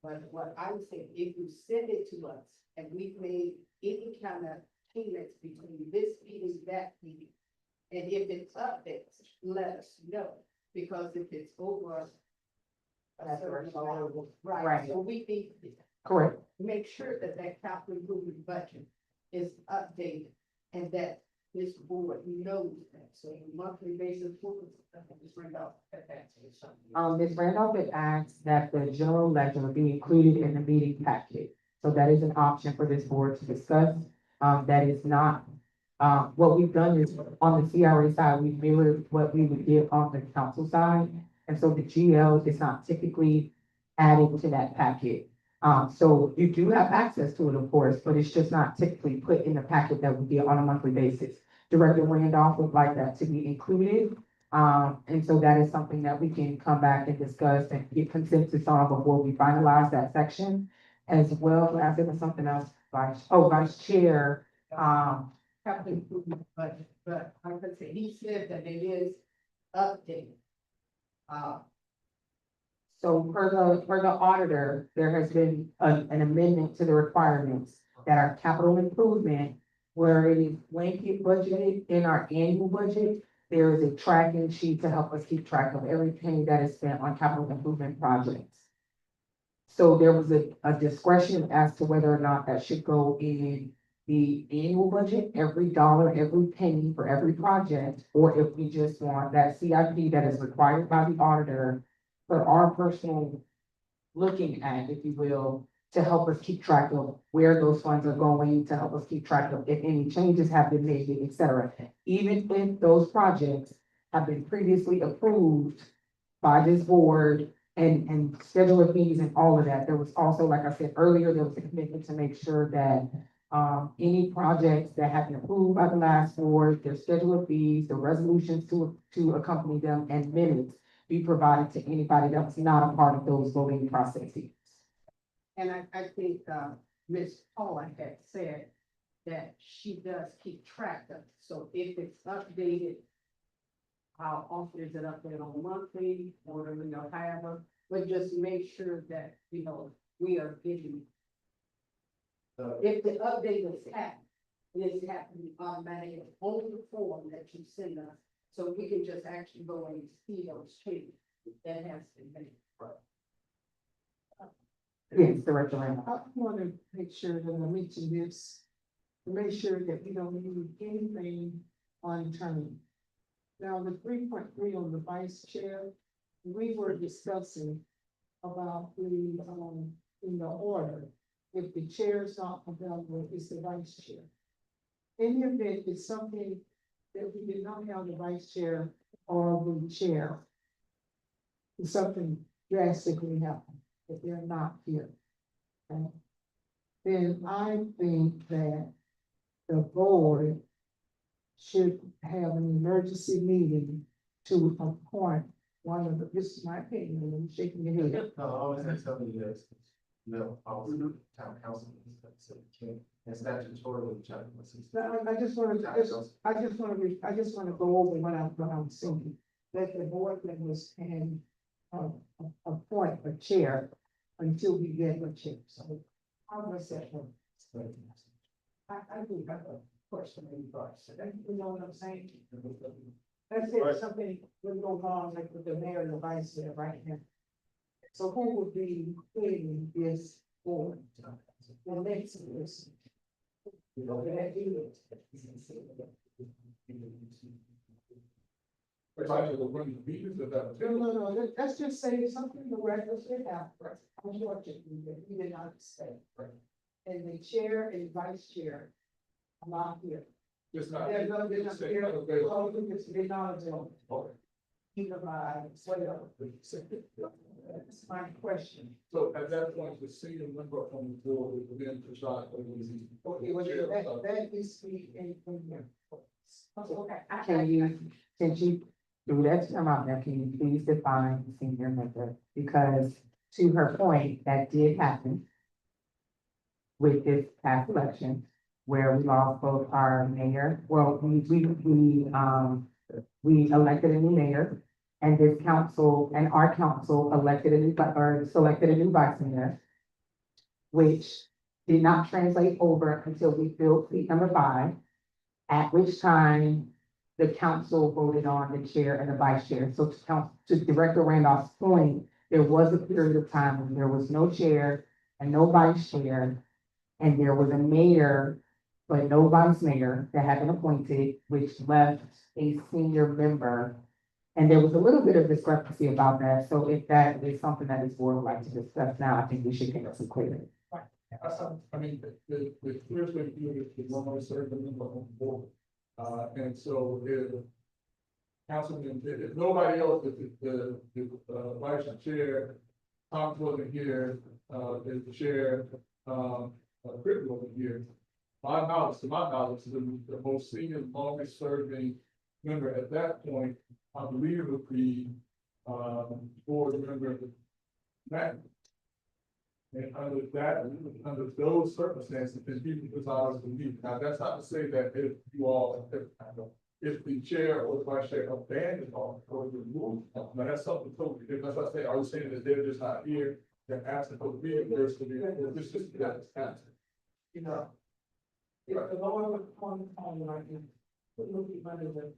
But what I would say, if you send it to us, and we've made any kind of payments between this meeting, that meeting, and if it's up there, let us know, because if it's over. a certain amount, Right. Right, so we need to Correct. make sure that that capital improvement budget is updated, and that this board knows that, so on a monthly basis, just bring up that. Ms. Randolph had asked that the general ledger be included in the meeting packet. So that is an option for this board to discuss. That is not, What we've done is on the CRA side, we mirrored what we would get on the council side. And so the GL is not typically added to that packet. So you do have access to it, of course, but it's just not typically put in the packet that would be on a monthly basis. Director Randolph would like that to be included. And so that is something that we can come back and discuss and get consensus on before we finalize that section. As well as there was something else, Vice Chair, Capital improvement budget, but like I said, he said that it is updated. so for the auditor, there has been an amendment to the requirements that our capital improvement, where it is blanket budgeted in our annual budget, there is a tracking sheet to help us keep track of every penny that is spent on capital improvement projects. So there was a discretion as to whether or not that should go in the annual budget, every dollar, every penny for every project, or if we just want that CIP that is required by the auditor for our personal looking at, if you will, to help us keep track of where those funds are going, to help us keep track of if any changes have been made, et cetera. Even if those projects have been previously approved by this board and schedule of fees and all of that, there was also, like I said earlier, there was a commitment to make sure that any projects that have been approved by the last board, their schedule of fees, the resolutions to accompany them, and minutes be provided to anybody that was not a part of those voting processes. And I think, Ms. Paula had said that she does keep track of, it. So if it's updated, how often is it updated on monthly, or, however, but just make sure that, we are getting. If the update is happening, it's happening automatically on the form that you send us, so we can just actually go and see those changes that has been made. Yes, Director Randolph. I want to make sure that I mention this, to make sure that we don't leave anything unturned. Now, the 3.3 on the vice chair, we were discussing about in the order, if the chair is not available, it's the vice chair. In the event it's something that we did not have the vice chair or the chair, if something drastically happened, if they're not here, okay? Then I think that the board should have an emergency meeting to appoint one of the, this is my opinion, and I'm shaking your head. No, I was just telling you this, I was town council, so can't, it's statutorily checked. I just wanna go over what I'm saying, that the board members can, appoint a chair until we get a chair, so how was that one? I do have a question in regards to that, you know what I'm saying? Let's say something would go wrong, like with the mayor and the vice chair right now. So who would be in this board? The next person. No, let's just say something the records should have, unfortunately, that we did not say. And the chair and vice chair are not here. They're not here. Oh, they're not available. Either by, whatever. That's my question. So at that point, the senior member on the board would then preside over the. Okay, well, that is the, in here. Okay. Since you threw that term out there, can you please define senior member? Because to her point, that did happen with this past election, where we lost both our mayor, well, we elected a new mayor, and this council, and our council elected a new, or selected a new vice mayor, which did not translate over until we filled seat number 5, at which time the council voted on the chair and the vice chair. So to Director Randolph's point, there was a period of time when there was no chair and no vice chair, and there was a mayor, but no vice mayor that had been appointed, which left a senior member. And there was a little bit of discrepancy about that. So if that is something that this board would like to discuss now, I think we should get some clarity. I mean, the clear thing here is the one serve the member on the board. And so if councilman, if nobody else, if vice chair, Tom wasn't here, if the chair, Chris wasn't here. To my knowledge, the most senior, longest serving member at that point, I believe would be, board member Matt. And under those circumstances, then he was always the lead. Now, that's not to say that if you all, if the chair or the vice chair abandoned or removed, now that's something totally different. That's what I say, I was saying that they're just not here, they're asking for the meeting, there's to be, this is that absent. You know. If the Lord would come on like this, it would be under the,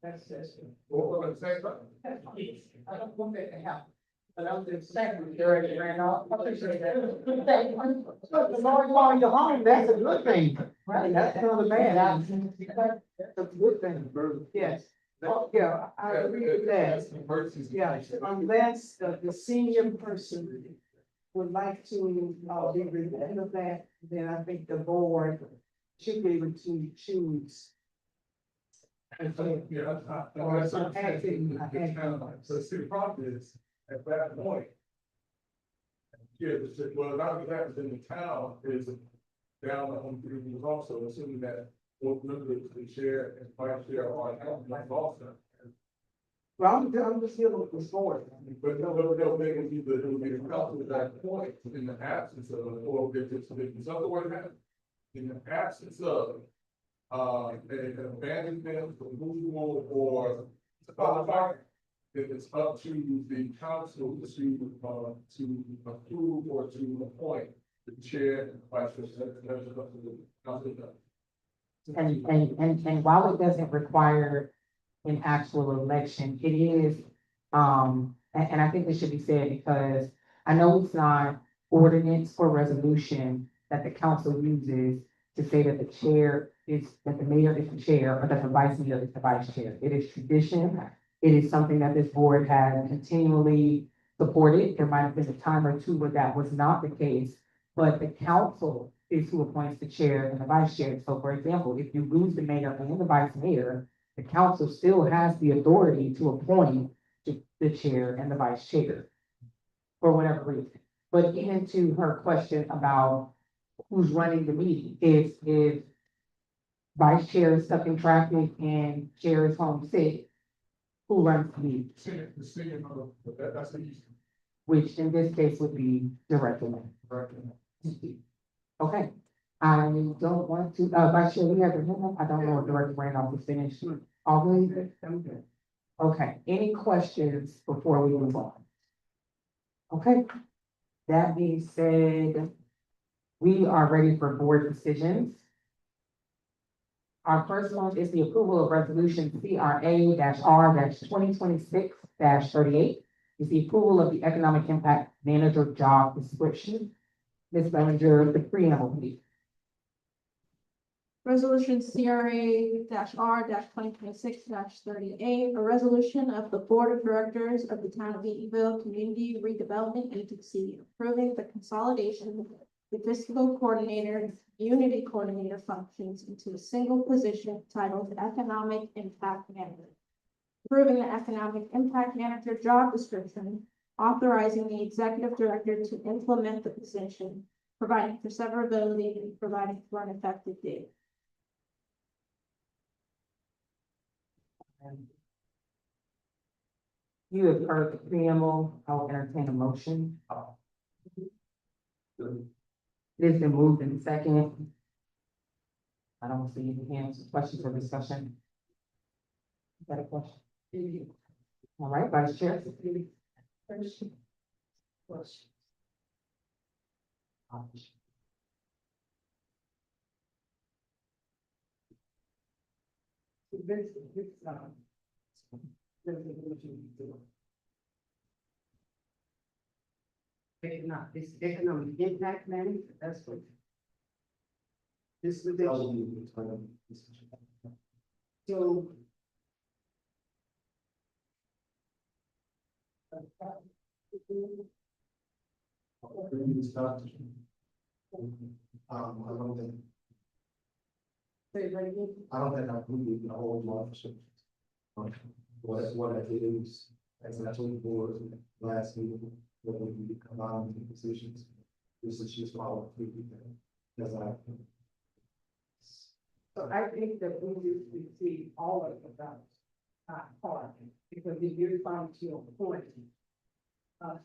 that's. Well, at the same time, I don't want that to happen. But I'm just saying, Jerry ran off. I appreciate that. The Lord calling you home, that's a good thing. Right, that's not a bad. That's a good thing. Yes. Oh, yeah, I agree with that. Yeah, unless the senior person would like to, be relieved of that, then I think the board should be able to choose. and so, yeah, that's what I'm saying, the town, so see, the problem is, at that point. Yeah, well, not only that, but then the town is down on three was also assuming that both members, the chair and vice chair are like also. Well, I'm just dealing with this board. But they'll make it either, it will be the council at that point, in the absence of, or if it's other way around. In the absence of, an abandonment, removal, or if it's up to the council to approve or to appoint the chair and vice chair, that's up to the council. And while it doesn't require an actual election, it is, and I think this should be said because I know it's not ordinance or resolution that the council uses to say that the chair is, that the mayor is the chair or that the vice mayor is the vice chair. It is tradition. It is something that this board has continually supported. There might have been a time or two where that was not the case, but the council is who appoints the chair and the vice chair. So for example, if you lose the mayor and the vice mayor, the council still has the authority to appoint the chair and the vice chair for whatever reason. But getting to her question about who's running the meeting, if vice chair is stuck in traffic and chair is home sick, who runs the meeting? The senior member, that's the easy. Which in this case would be director. Okay, I don't want to, Vice Chair, we have a minute. I don't know if Director Randolph is finished. All good? Okay, any questions before we move on? Okay, that being said, we are ready for board decisions. Our first one is the approval of resolution CRA-R 2026-38. Is the approval of the economic impact manager job description. Ms. Bellinger, the preamble, please. Resolution CRA-R 2026-38, a resolution of the Board of Directors of the Town of Eatonville Community Redevelopment Agency approving the consolidation of the fiscal coordinator and community coordinator functions into a single position titled Economic Impact Manager. Approving the Economic Impact Manager job description, authorizing the executive director to implement the position, providing for severability and providing for an effective date. You have heard the preamble. I'll entertain a motion. It has been moved in second. I don't see any hands, questions or discussion. Got a question? All right, Vice Chair. This economic impact management, that's what. This is so. I don't think Say that again. I don't think I completely the whole job description. What I did is, as I told the board last meeting, that we combine the positions. This is just all three people, as I. So I think that we need to see all of the balance, not part, because if you're trying to your point,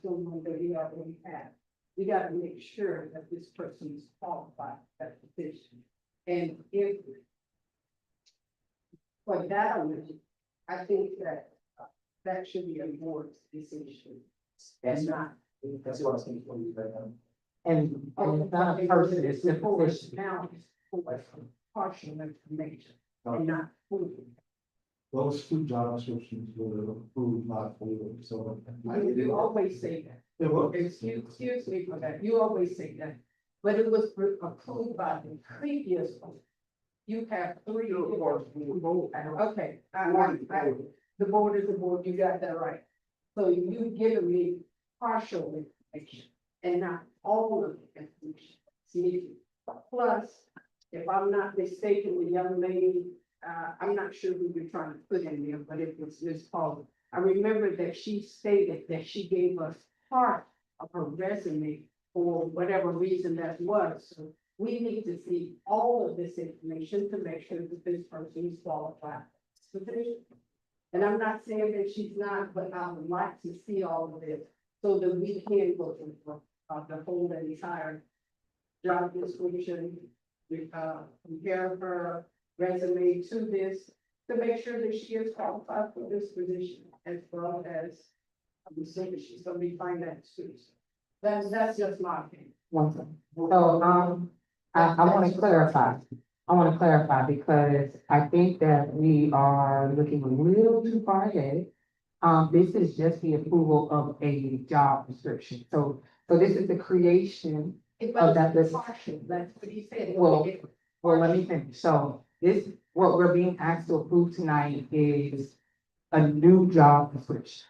someone that we already have, we gotta make sure that this person is qualified for that position. And if for that, I think that that should be a board's decision and not. That's what I was thinking. When you said that. And it's not a person, it's a position. Now, it's partial information and not full. Those two job descriptions were approved by board, so. You always say that. It was. Excuse me for that, you always say that, but it was approved by the previous one. You have three. Okay, the board is the board, you got that right. So you giving me partial information and not all of the information. See, plus, if I'm not mistaken, the young lady, I'm not sure who you're trying to put in there, but it was Ms. Paul. I remember that she stated that she gave us part of her resume for whatever reason that was. So we need to see all of this information to make sure that this person is qualified for the position. And I'm not saying that she's not, but I would like to see all of this so that we can go through the whole entire job description, compare her resume to this, to make sure that she is qualified for this position, as well as I'm assuming she's gonna be finance too. That's just my opinion. One second. So, I want to clarify. I want to clarify because I think that we are looking a little too far ahead. This is just the approval of a job description. So this is the creation of that list. Partial, that's what he said. Well, let me finish. So this, what we're being asked to approve tonight is a new job description.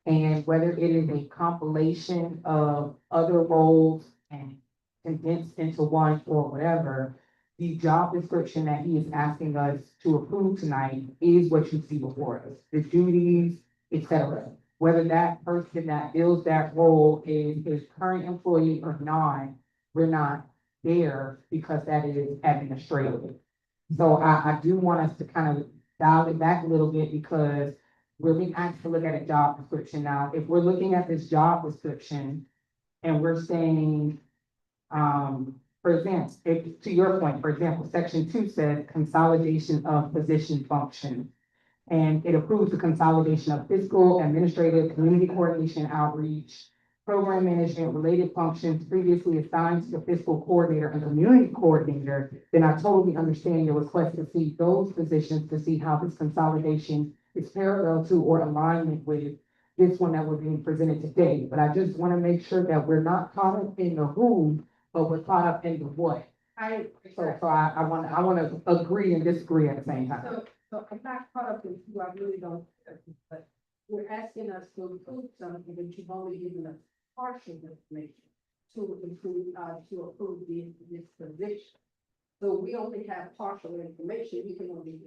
And whether it is a compilation of other roles and condensed into one or whatever, the job description that he is asking us to approve tonight is what you see before us, the duties, etc. Whether that person that fills that role is his current employee or not, we're not there because that is administrative. So I do want us to kind of dial it back a little bit because we're being asked to look at a job description now. If we're looking at this job description and we're saying, for example, if, to your point, for example, section 2 says consolidation of position function. And it approves the consolidation of fiscal, administrative, community coordination, outreach, program management, related functions previously assigned to the fiscal coordinator and community coordinator. Then I totally understand your request to see those positions to see how this consolidation is parallel to or alignment with this one that we're being presented today. But I just want to make sure that we're not caught up in the who, but we're caught up in the what. So I want to agree and disagree at the same time. So I'm not caught up in who I really don't, but we're asking us to approve something that you've only given us partial information to approve this position. So we only have partial information, we can only.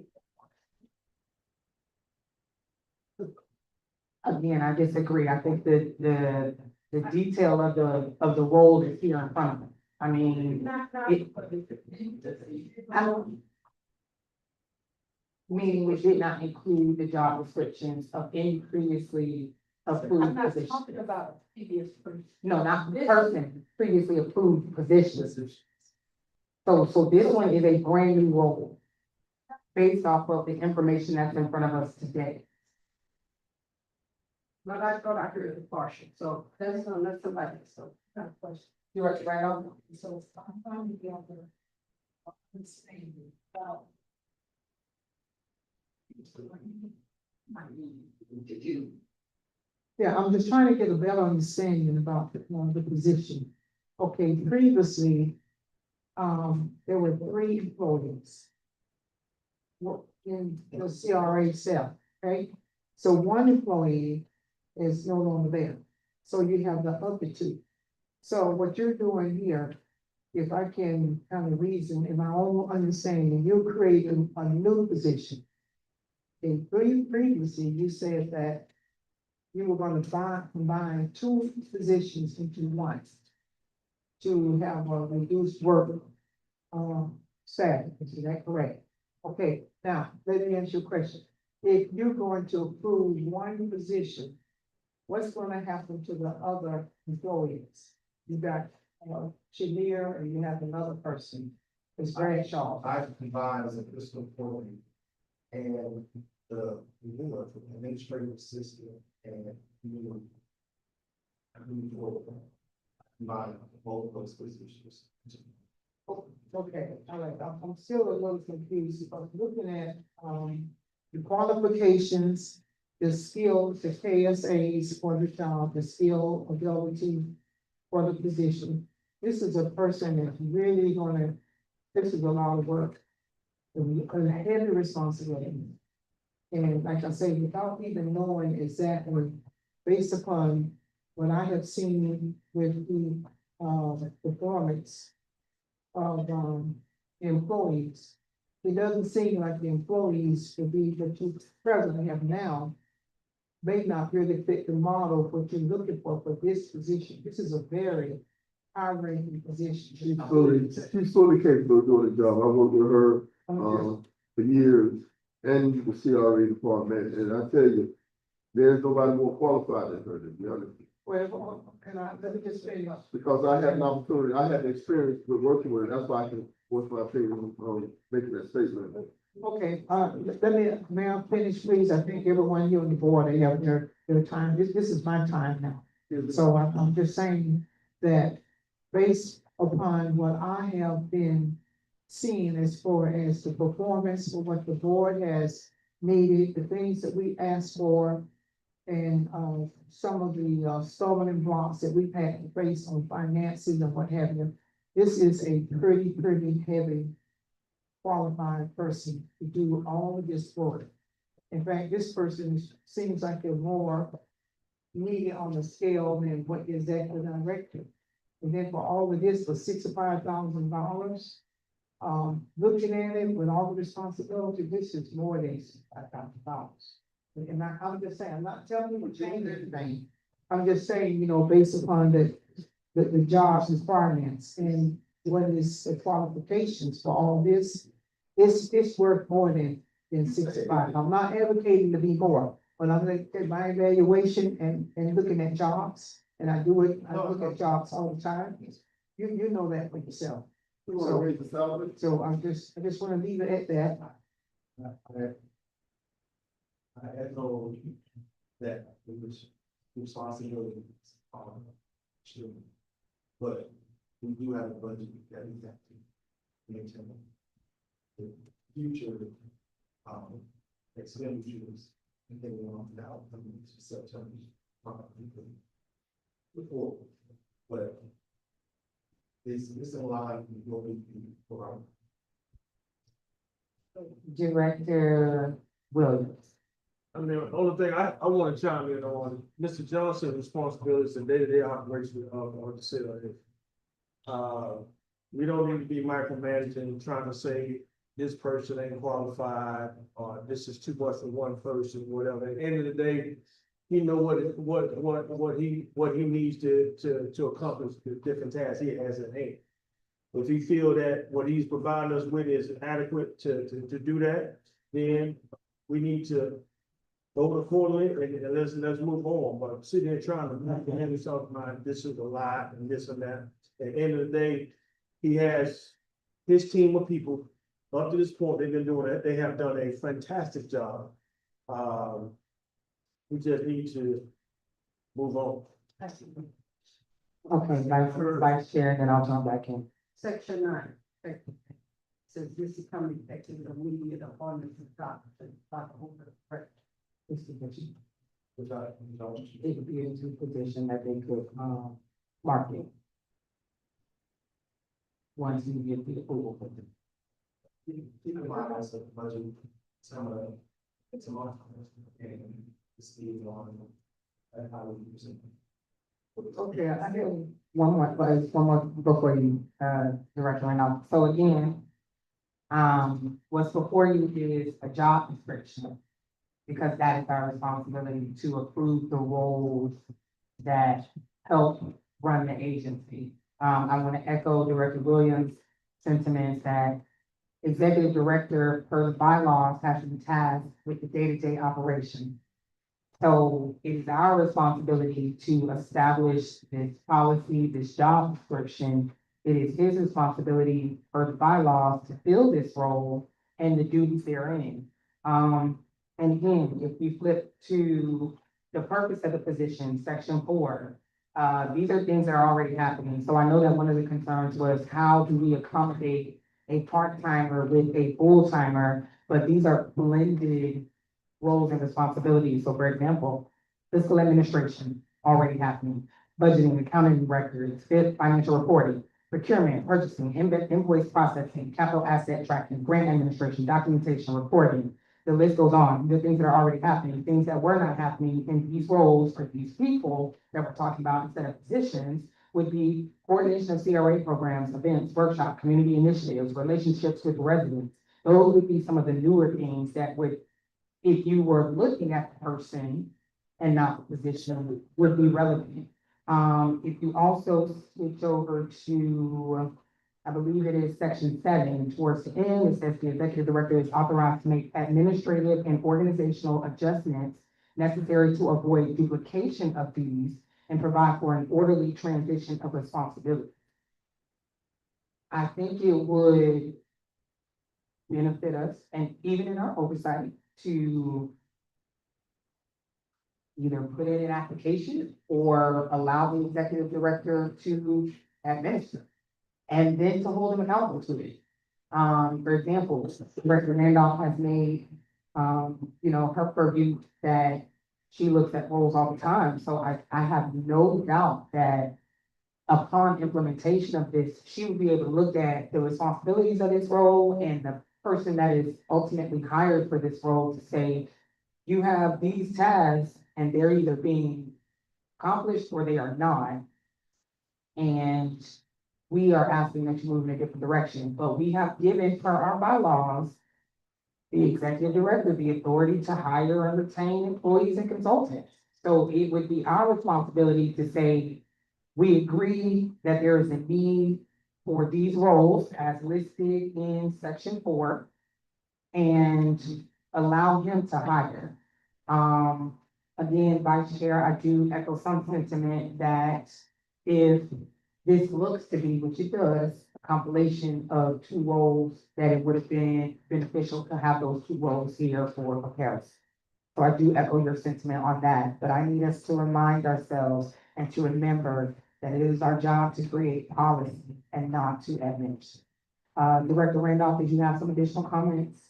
Again, I disagree. I think that the detail of the role is here in front of me. I mean, I don't. Meaning we did not include the job descriptions of any previously I'm approved not positions. talking about previous person. No, not person, previously approved positions. So this one is a brand new role based off of the information that's in front of us today. But I thought I heard the partial, so that's not somebody, so. Not a question. You're right on. So I'm finding the other. Saying about. Yeah, I'm just trying to get a better understanding about the position. Okay, previously, there were 3 employees in the CRA cell, right? So 1 employee is no longer there. So you have the other 2. So what you're doing here if I can kind of reason in my own understanding, you're creating a new position. In previously, you said that you were gonna combine two positions into one to have a reduced work, salary, is that correct? Okay, now, let me ask you a question. If you're going to approve one position, what's gonna happen to the other employees? You got, Chenier, and you have another person, it's Bradshaw. I combine as a fiscal authority and the administrative assistant and you. Combine both of those positions. Okay, all right, I'm still a little confused, because looking at, the qualifications, the skills, the KSAs for the job, the skill ability for the position. This is a person that's really gonna, this is a lot of work, and a heavy responsibility. And like I say, without even knowing exactly, based upon what I have seen with the, performance of, employees, it doesn't seem like the employees should be that you presently have now may not really fit the model of what you're looking for this position. This is a very high-ranking position. She's fully capable of doing the job. I worked with her, for years, and you can see already the department, and I tell you, there's nobody more qualified than her, to be honest. Well, let me just say, Because I had an opportunity, I had experience with working with her, that's why I can, what's my opinion on making that statement. okay, may I finish, please? I think everyone here on the board, they have their time. This is my time now. So I'm just saying that based upon what I have been seeing as far as the performance of what the board has needed, the things that we asked for, and some of the stumbling blocks that we've had to face on finances and what have you. This is a pretty heavy qualified person to do all of this work. In fact, this person seems like they're more needed on the scale than what the executive director. And then for all of this, for $65,000, looking at it with all the responsibility, this is more than $65,000. And I'm just saying, I'm not telling you to change anything. I'm just saying, based upon the job's requirements and what is the qualifications for all this, it's worth more than 65. I'm not advocating to be more, but I'm looking at my evaluation and looking at jobs, and I look at jobs all the time. You know that for yourself. You wanna raise the salary? So I just wanna leave it at that. I echo that it was responsibility. Sure. But we do have a budget that we have to maintain. The future, expenditures, and then on now, September. Before, but this a lot will be for our. Director Williams. I mean, the only thing I want to chime in on, Mr. Johnson's responsibilities and day-to-day operation of the city. We don't need to be micromanaging, trying to say this person ain't qualified, or this is too much for one person, whatever. At the end of the day, he know what he needs to accomplish the different tasks he has at hand. If he feel that what he's providing us with is adequate to do that, then we need to vote accordingly and let's move on. But sitting there trying to have yourself in mind, this is a lie and this and that. At the end of the day, he has his team of people. Up to this point, they've been doing it. They have done a fantastic job. We just need to move on. Okay, Vice Chair, then I'll jump back in. Section 9. Says this is coming effective immediate upon the adoption by the owner of record. This position. It would be a new position that they could, market. Once you get the approval for them. Keep in mind also the budget, some of and the speed on and how we use it. Okay, I have one more before you, Director Randolph. So again, what's before you is a job description. Because that is our responsibility to approve the roles that help run the agency. I want to echo Director Williams' sentiments that executive director per the bylaws has to be tasked with the day-to-day operation. So it is our responsibility to establish this policy, this job description. It is his responsibility per the bylaws to fill this role and the duties therein. And again, if we flip to the purpose of the position, section 4, these are things that are already happening. So I know that one of the concerns was how do we accommodate a part-timer with a full-timer, but these are blended roles and responsibilities. So for example, fiscal administration already happening, budgeting, accounting records, financial reporting, procurement, purchasing, invoice processing, capital asset tracking, grant administration, documentation, reporting. The list goes on. The things that are already happening, things that were not happening in these roles for these people that we're talking about instead of positions would be coordination of CRA programs, events, workshops, community initiatives, relationships with residents. Those would be some of the newer things that would, if you were looking at the person and not the position, would be relevant. If you also switch over to, I believe it is section 7, towards the end, it says the executive director is authorized to make administrative and organizational adjustments necessary to avoid duplication of duties and provide for an orderly transition of responsibility. I think it would benefit us, and even in our oversight, to either put in an application or allow the executive director to administer, and then to hold them accountable to it. For example, Director Randolph has made, her purview that she looks at roles all the time. So I have no doubt that upon implementation of this, she would be able to look at the responsibilities of this role and the person that is ultimately hired for this role to say, you have these tasks and they're either being accomplished or they are not. And we are asking that you move in a different direction, but we have given per our bylaws the executive director the authority to hire and retain employees and consultants. So it would be our responsibility to say, we agree that there is a need for these roles as listed in section 4 and allow him to hire. Again, Vice Chair, I do echo some sentiment that if this looks to be, which it does, a compilation of 2 roles, that it would have been beneficial to have those 2 roles here for comparison. So I do echo your sentiment on that, but I need us to remind ourselves and to remember that it is our job to create policy and not to administer. Director Randolph, did you have some additional comments?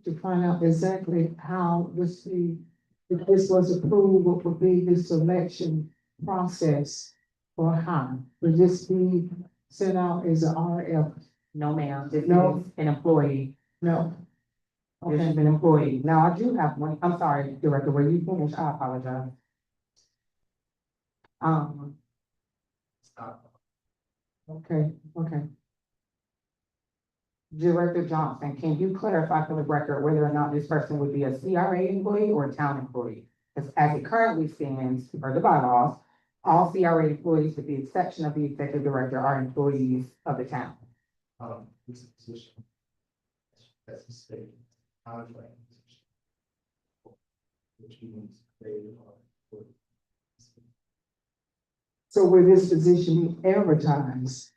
To find out exactly how this, if this was approved, what would be the selection process for hire? Would this be sent out as an RF? No, ma'am, this No. is an employee. No. This is Okay, an employee. Now, I do have one, I'm sorry, Director, were you finished? I apologize. okay. Director Johnson, can you clarify for the record whether or not this person would be a CRA employee or a town employee? As it currently stands, per the bylaws, all CRA employees, with the exception of the executive director, are employees of the town. This position. That's a state contract position. Which means they are. So will this position be advertised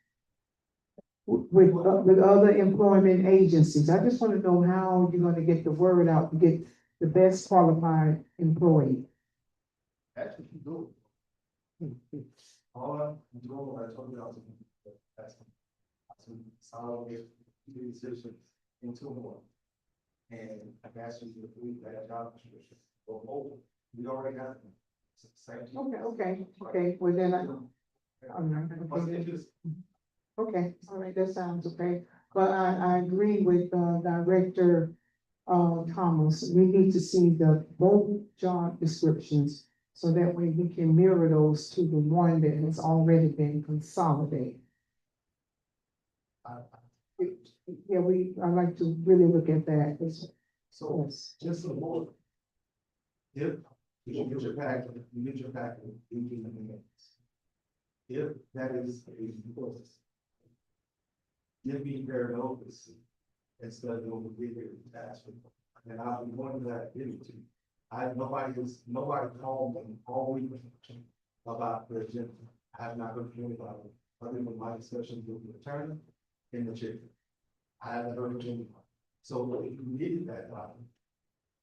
with other employment agencies? I just want to know how you're gonna get the word out to get the best qualified employee. That's what you do. All I'm doing, what I told you, I was, that's to consolidate two decisions into one. And I've asked you to approve that job description. Go over. We already got them. Okay, well then I'm not gonna Plus, put it it. just, Okay, all right, that sounds okay, but I agree with, Director, Thomas, we need to see both job descriptions So that way we can mirror those to the one that has already been consolidated. Yeah, I like to really look at that. So, Yes. just a moment. If you get your packet, you give them minutes. If that is a process. Give me fair notice instead of over here task. And I'll be one of that activity. Nobody called me all week about the agenda. I have not heard from anybody, other than my discussions with the attorney and the chair. I haven't heard from anyone. So if you needed that,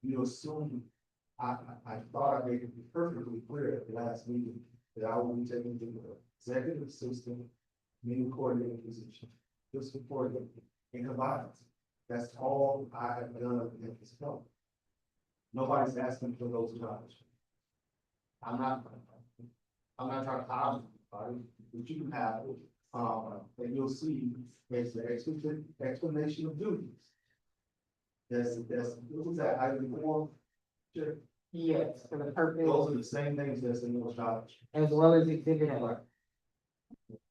you assume, I thought I made it perfectly clear at the last meeting that I will be taking the executive assistant, meeting coordinator position, just support them in compliance. That's all I have done at this point. Nobody's asking for those jobs. I'm not trying to hide anybody, but you have, and you'll see, there's the explanation of duties. What was that, item 4? Sure. Yes, for the purpose, Those are the same things that's in those jobs. as well as exhibit A,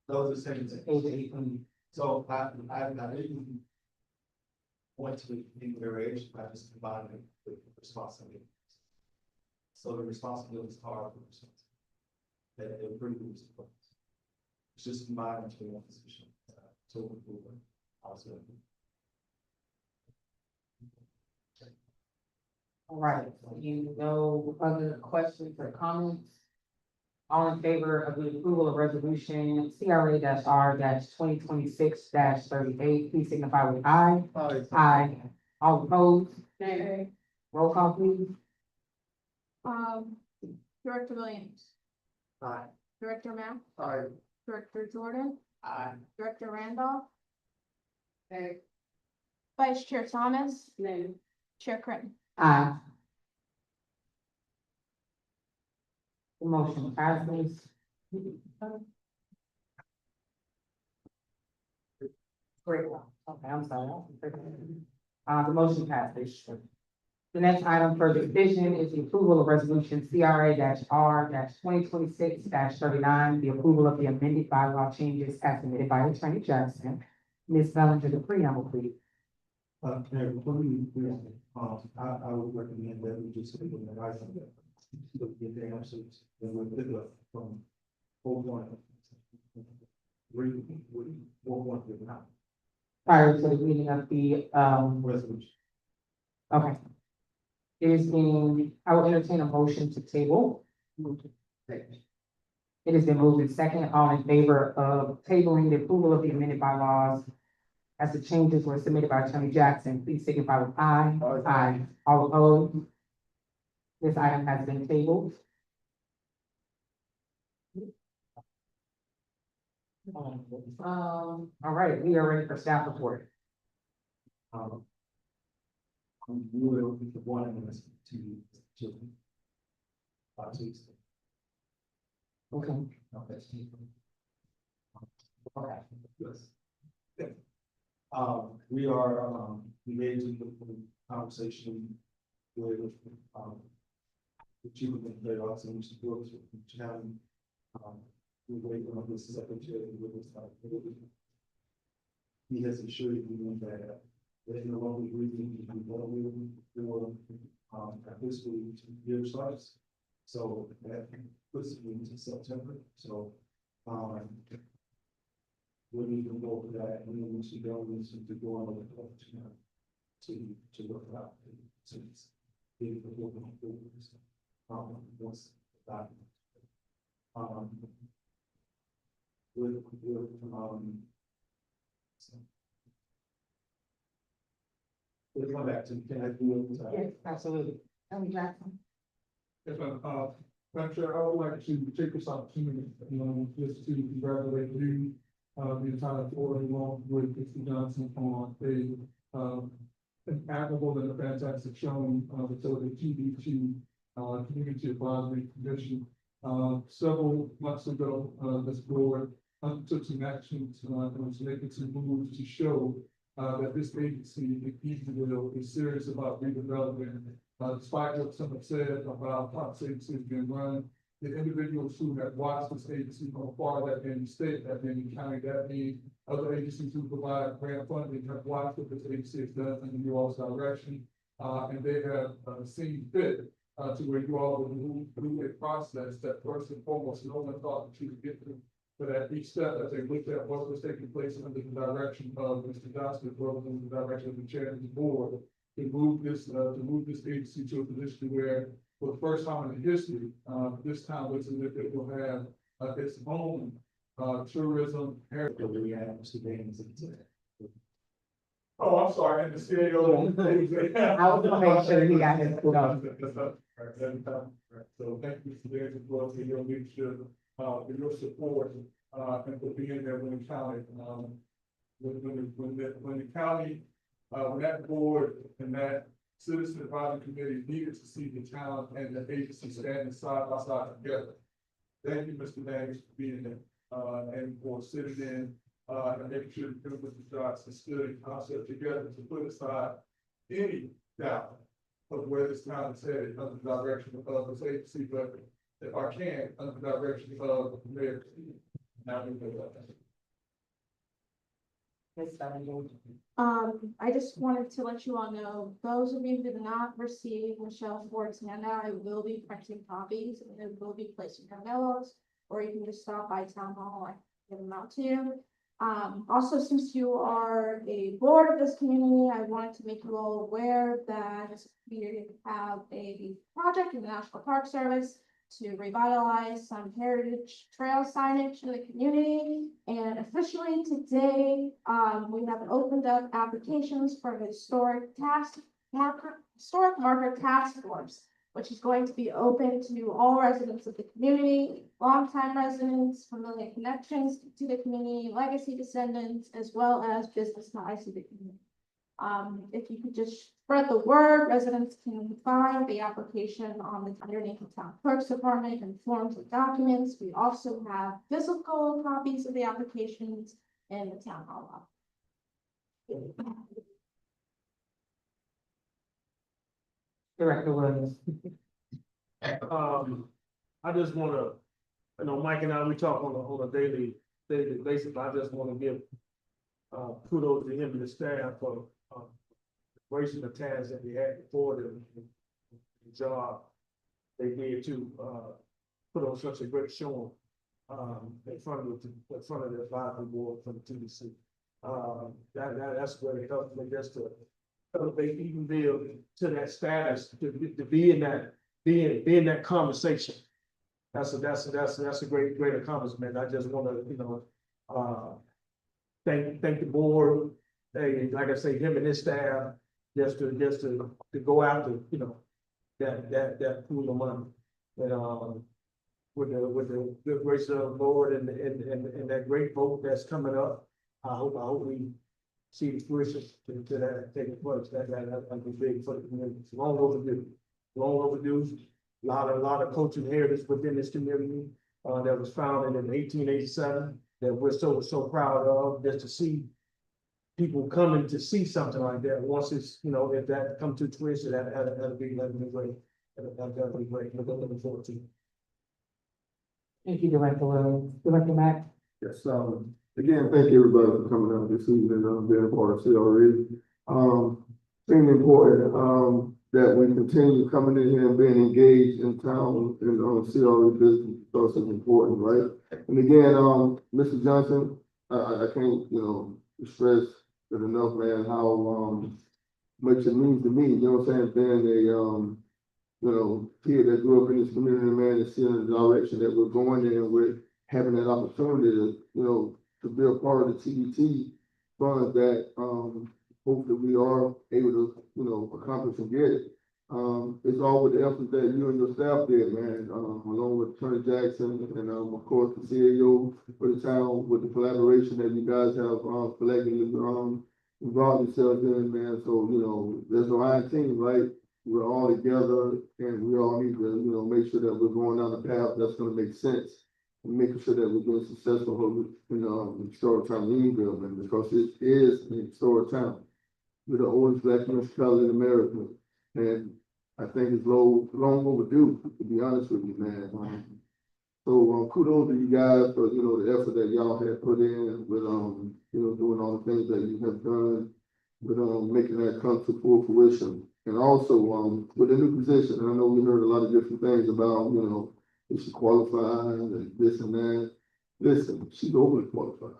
Those are the same things. page 18. So I didn't want to do variation, I just combined it with responsibilities. So the responsibilities are the responsibilities. That they approve the responsibilities. It's just combined into one position. So we're also. All right, you no other questions or comments? All in favor of the approval of resolution CRA R 2026 please signify with aye. Aye. All opposed? Okay. Roll call please. Director Williams. Aye. Director Matt. Aye. Director Jordan. Aye. Director Randolph. Okay. Vice Chair Thomas. Chair Creighton. Aye. The motion passes. Great, okay, I'm sorry. The motion passes. The next item for division is the approval of resolution CRA R 2026 the approval of the amended bylaw changes as submitted by Attorney Jackson. Ms. Bellinger, the preamble, please. Mayor, before we, I would recommend that we just take an item. Get the answers, then we'll pick up from 4.1. Read 4.1 Prior to the reading of the, resolution. okay. It is being, I will entertain a motion to table. It has been moved in second, all in favor of tabling the approval of the amended bylaws as the changes were submitted by Attorney Jackson, please signify with aye. Aye. All opposed? This item has been tabled. All right, we are ready for staff report. We will be the one in this to children. Tuesday. Okay. Okay. Okay. Yes. We are, engaging the conversation with, the chief of the federal office and Mr. Brooks, which having, we're waiting on this secretary with us. He has assured me that there's no longer reason to be voting for, this week year starts. So that puts me into September, so, we need to go for that, and then we should go, to go on with the, to work out. Since being the local boards, once that. With, we'll come back to, can I do it? Yes, absolutely. Attorney Jackson. Yes, Madam Chair, I would like to take this opportunity, just to congratulate you, the entire board, along with Mr. Johnson on an admirable and a fantastic showing, with the TV2, Community Advisory Commission. Several months ago, this board took some actions, and was making some moves to show that this agency, the Eastville, is serious about redevelopment Despite what some have said about how this agency has been run, the individuals who have watched this agency from afar, that being the state, that being the county, that being other agencies who provide grant funding, have watched what this agency has done in you all's direction. And they have seen fit to where you all would move through a process that first and foremost, no one thought that you would get through. But at each step, as they looked at what was taking place under the direction of Mr. Johnson, as well as under the direction of the chairman of the board, to move this agency to a position where, for the first time in history, this town looks as if it will have its own tourism heritage. Oh, I'm sorry, and the CEO. I was gonna make sure he got his foot on. So thank you, Mr. Davis, as well for your leadership, for your support, and for being there when the county, when the county, when that board and that citizen advisory committee needed to see the town and the agency standing side by side together. Thank you, Mr. Davis, for being there, and for sitting in, and making sure that Mr. Johnson stood in concept together to put aside any doubt of where this town is headed under the direction of this agency, but if I can, under the direction of Mayor. Now, I just wanted to let you all know, those of you who did not receive Michelle Ford's handout, I will be printing copies and it will be placed in your mailbox, or you can just stop by town hall, I can give them out to you. Also, since you are a board of this community, I wanted to make you all aware that we have a project in the National Park Service to revitalize some heritage trail signage in the community. And officially today, we have opened up applications for the historic marker task force, which is going to be open to all residents of the community, longtime residents, familiar connections to the community, legacy descendants, as well as business ties to the community. If you could just spread the word, residents can find the application on the underneath the town clerk's department and forms and documents. We also have physical copies of the applications in the town hall. Director Williams. I just wanna, Mike and I, we talk on a daily basis, but I just wanna give kudos to him and the staff for raising the task that they had before them, the job they did to put on such a great showing in front of the advisory board from the TDC. That's where it helped me just to elevate even build to that status, to be in that conversation. That's a great accomplishment. I just want to, thank the board. Hey, like I say, him and his staff, just to go after, that pool of money. And with the good grace of the Lord and that great vote that's coming up, I hope we see the fruition to that taking place. That'd be big for the community. It's long overdue. A lot of cultural heritage within this community that was founded in 1887 that we're so proud of. Just to see people coming to see something like that once it's, if that come to fruition, that'd be great. That'd be great. Looking forward to it. Thank you, Director Williams. Director Mack. Yes, again, thank you everybody for coming out this evening, being a part of CRE. Extremely important, that we continue coming in here and being engaged in town and on CRE business, because it's important, right? And again, Mr. Johnson, I can't, stress it enough, man, how, much it means to me, you know what I'm saying, being a, kid that grew up in this community, man, and seeing the direction that we're going in with having that opportunity to, to be a part of the TDT funds that, hopefully we are able to, accomplish and get it. It's all with the effort that you and your staff did, man, along with Attorney Jackson and, of course, the CEO for the town, with the collaboration that you guys have, collectively, involved yourselves in, man. So, there's no iron team, right? We're all together and we all need to, make sure that we're going down the path that's gonna make sense. And making sure that we're being successful, historic town of Greenville, man, because it is an historic town. We're the oldest black municipality in America. And I think it's long overdue, to be honest with you, man. So kudos to you guys for, the effort that y'all have put in with, doing all the things that you have done with, making that come to full fruition. And also, with the new position, I know we heard a lot of different things about, if she qualified and this and that. Listen, she's overly qualified.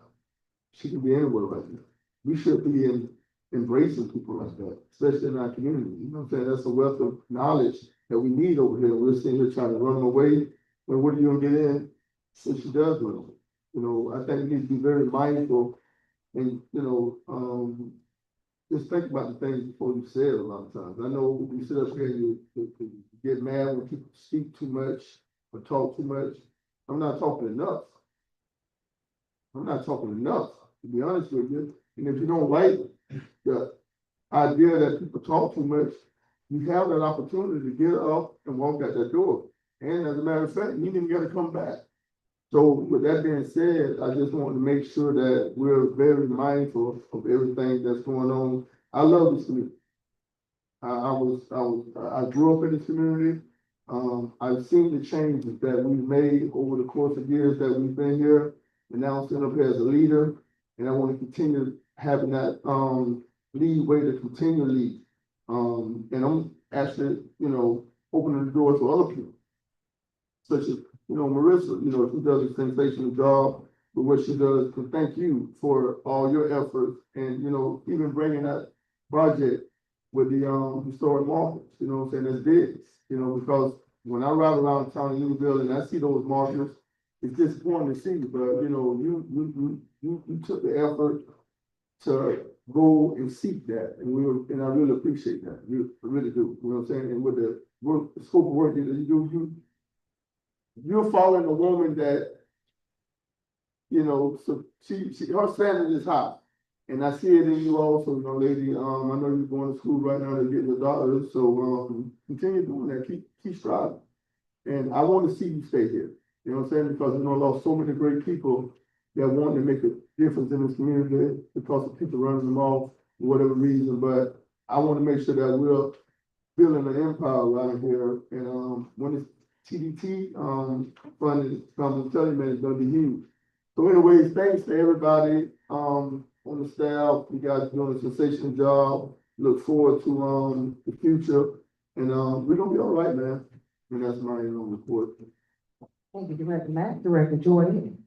She can be anywhere right now. We should be embracing people like that, especially in our community. You know what I'm saying? That's a wealth of knowledge that we need over here. We're sitting here trying to run them away. But what are you gonna get in if she does run away? I think we need to be very mindful and, just think about the things before you say it a lot of times. I know we sit up here and you get mad when people speak too much or talk too much. I'm not talking enough. I'm not talking enough, to be honest with you. And if you don't like the idea that people talk too much, you have that opportunity to get up and walk out that door. And as a matter of fact, you didn't got to come back. So with that being said, I just want to make sure that we're very mindful of everything that's going on. I love this community. I grew up in this community. I've seen the changes that we've made over the course of years that we've been here. And now I'm sitting up here as a leader, and I want to continue having that lead way to continue to lead. And I'm actually, opening the doors for other people, such as, Marissa, she does a sensational job with what she does. So thank you for all your efforts and, even bringing that project with the historic markers, what I'm saying, that's big, because when I ride around town in Unionville and I see those markers, it's disappointing to see, but, you took the effort to go and seek that, and I really appreciate that. I really do. You know what I'm saying? And with the scope of work that you do, you're following a woman that, so her standard is high. And I see it in you also, lady. I know you're going to school right now to get your daughter, so continue doing that. Keep striving. And I want to see you stay here. You know what I'm saying? Because I lost so many great people that want to make a difference in this community because of people running them off for whatever reason. But I want to make sure that we're building an empire around here. And when it's TDT funding comes, I'm telling you, man, it's gonna be huge. So anyways, thanks to everybody on the staff. You guys are doing a sensational job. Look forward to the future. And we're gonna be all right, man. And that's my report. Thank you, Director Matt. Director Jordan.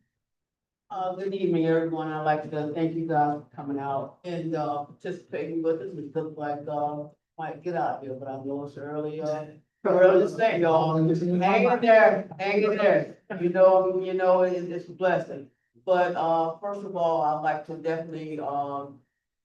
Good evening, everyone. I'd like to thank you guys for coming out and participating with us. It looks like might get out here, but I know it's early to say, y'all. Hang in there, hang in there. It's a blessing. But first of all, I'd like to definitely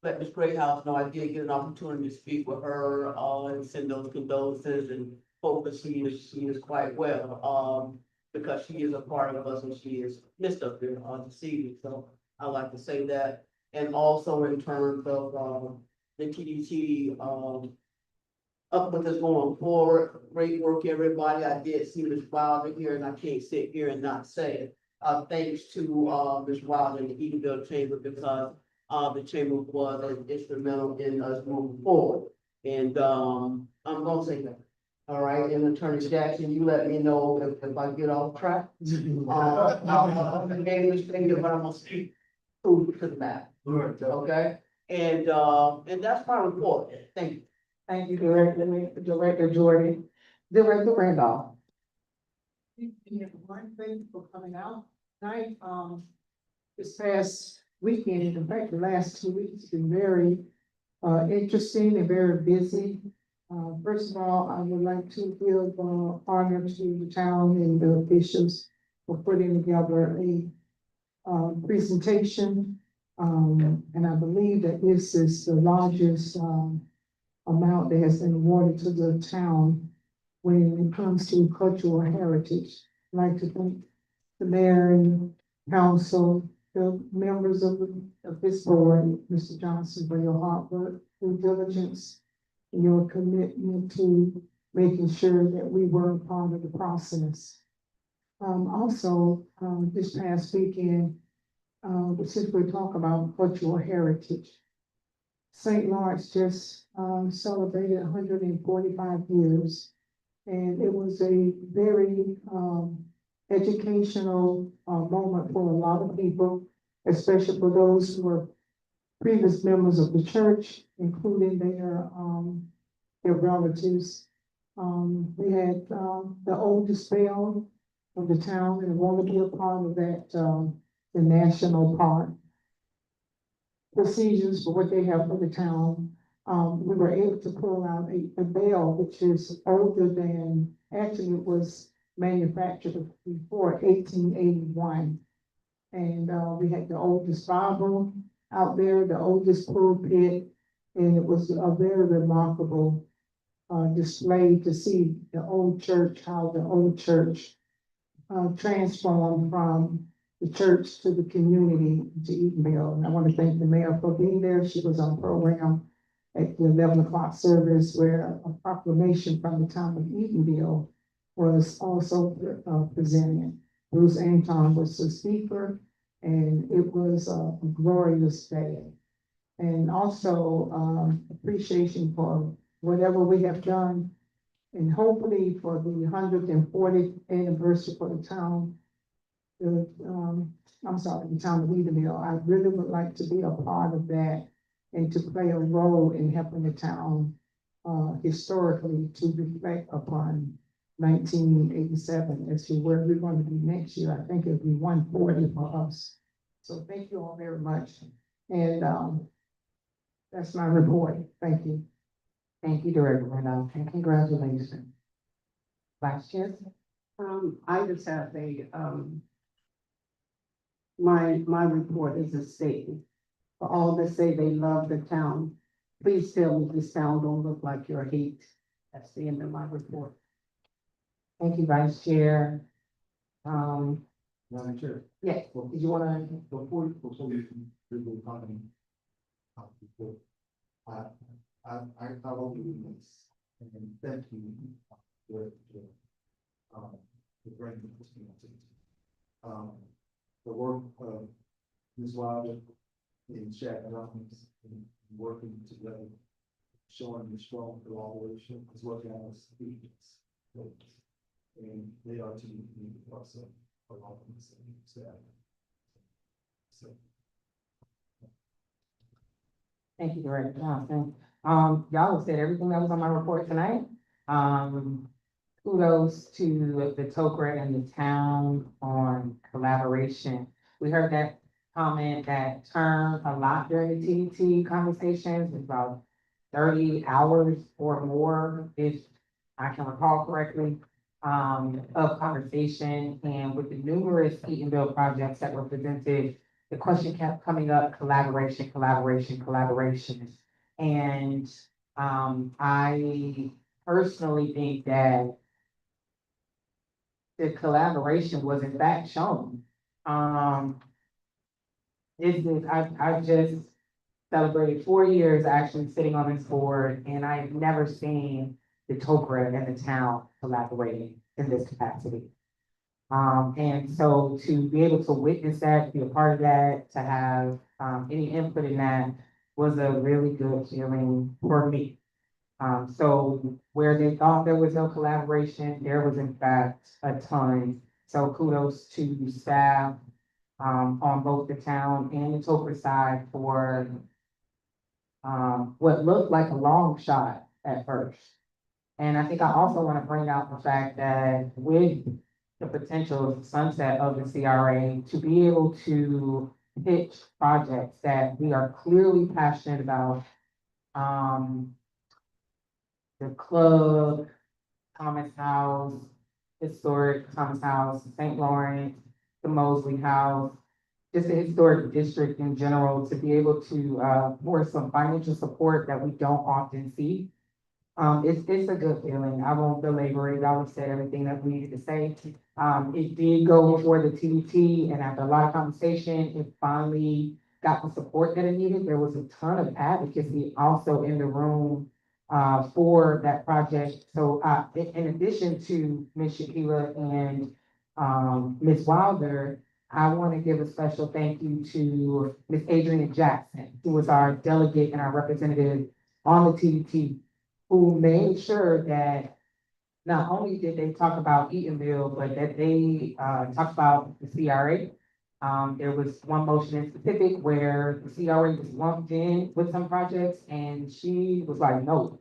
let Ms. Greathouse know I did get an opportunity to speak with her and send those condolences and hope that she is quite well. Because she is a part of us and she is missed up here this evening. So I'd like to say that. And also in terms of the TDT up with us going forward. Great work, everybody. I did see Ms. Wilder here and I can't sit here and not say it. Thanks to Ms. Wilder and the Edenville Chamber because the chamber was instrumental in us moving forward. And I'm gonna say that. All right, and Attorney Jackson, you let me know if I get off track. I'll name this thing, but I'm gonna speak to the map. Okay, and that's my report. Thank you. Thank you, Director Jordan. Director Randolph. Thank you for coming out tonight. This past weekend, in fact, the last 2 weeks been very interesting and very busy. First of all, I would like to give honor to the town and the officials for putting together a presentation. And I believe that this is the largest amount that has been awarded to the town when it comes to cultural heritage. I'd like to thank the mayor and council, the members of this board, Mr. Johnson, for your hard work, due diligence, your commitment to making sure that we were a part of the process. Also, this past weekend, since we're talking about cultural heritage, St. Lawrence just celebrated 145 years. And it was a very educational moment for a lot of people, especially for those who were previous members of the church, including their relatives. We had the oldest bell of the town and wanted to be a part of that, the national park procedures for what they have for the town. We were able to pull out a bell, which is older than, actually it was manufactured before 1881. And we had the oldest Bible out there, the oldest pulpit, and it was a very remarkable display to see the old church, how the old church transformed from the church to the community to Eatonville. And I want to thank the mayor for being there. She was on program at the 11 o'clock service where a proclamation from the town of Eatonville was also presented. Bruce Anton was the speaker, and it was a glorious day. And also appreciation for whatever we have done, and hopefully for the 140th anniversary for the town. The town of Eatonville. I really would like to be a part of that and to play a role in helping the town historically to reflect upon 1987 as to where we're going to be next year. I think it'll be 140 for us. So thank you all very much. And that's my report. Thank you. Thank you, Director Randolph, and congratulations. Vice Chair? I just have my report is a statement. For all that say they love the town, please tell me this town don't look like your hate. That's the end of my report. Thank you, Vice Chair. Madam Chair. Yes, did you wanna? Before you do the company, before, I will do this, and thank you for bringing this to the work of Ms. Wilder and Shaq and others, and working together, showing the strong collaboration as well as speakers. And they are to be also along with the same staff. So. Thank you, Director Johnson. Y'all have said everything that was on my report tonight. Kudos to the Toecra and the town on collaboration. We heard that comment, that term a lot during the TDT conversations, about 30 hours or more, if I can recall correctly, of conversation. And with the numerous Eatonville projects that were presented, the question kept coming up: collaboration, collaboration, collaboration. And I personally think that the collaboration was in fact shown. I've just celebrated 4 years actually sitting on this board, and I've never seen the Toecra and the town collaborating in this capacity. And so to be able to witness that, be a part of that, to have any input in that was a really good feeling for me. So where they thought there was no collaboration, there was in fact a ton. So kudos to staff on both the town and the Toecra side for what looked like a long shot at first. And I think I also want to bring out the fact that with the potential sunset of the CRA, to be able to pitch projects that we are clearly passionate about, the club, Thomas House, historic Thomas House, St. Lawrence, the Mosley House, just the historic district in general, to be able to for some financial support that we don't often see. It's a good feeling. I won't belabor it. I would say everything that we needed to say. It did go before the TDT, and after a lot of conversation, it finally got the support that it needed. There was a ton of advocacy also in the room for that project. So in addition to Ms. Shakila and Ms. Wilder, I want to give a special thank you to Ms. Adrian Jackson, who was our delegate and our representative on the TDT, who made sure that not only did they talk about Eatonville, but that they talked about the CRA. There was one motion in specific where the CRA was lumped in with some projects, and she was like, no,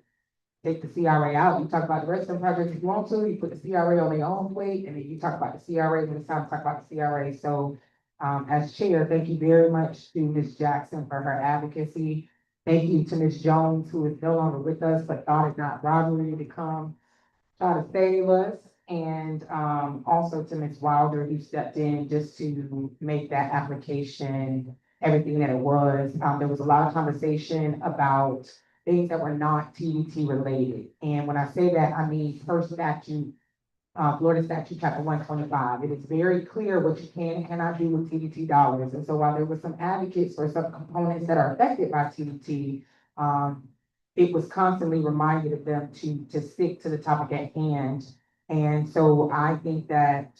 take the CRA out. You talk about the rest of the projects if you want to, you put the CRA on their own plate, and then you talk about the CRA when it's time to talk about the CRA. So, as chair, thank you very much to Ms. Jackson for her advocacy. Thank you to Ms. Jones, who is no longer with us, but thought it not robbery to come try to save us. And also to Ms. Wilder, who stepped in just to make that application everything that it was. There was a lot of conversation about things that were not TDT related. And when I say that, I mean per statute, Florida statute chapter 125. It is very clear what you can and cannot do with TDT dollars. And so while there were some advocates for some components that are affected by TDT, it was constantly reminded of them to stick to the topic at hand. And so I think that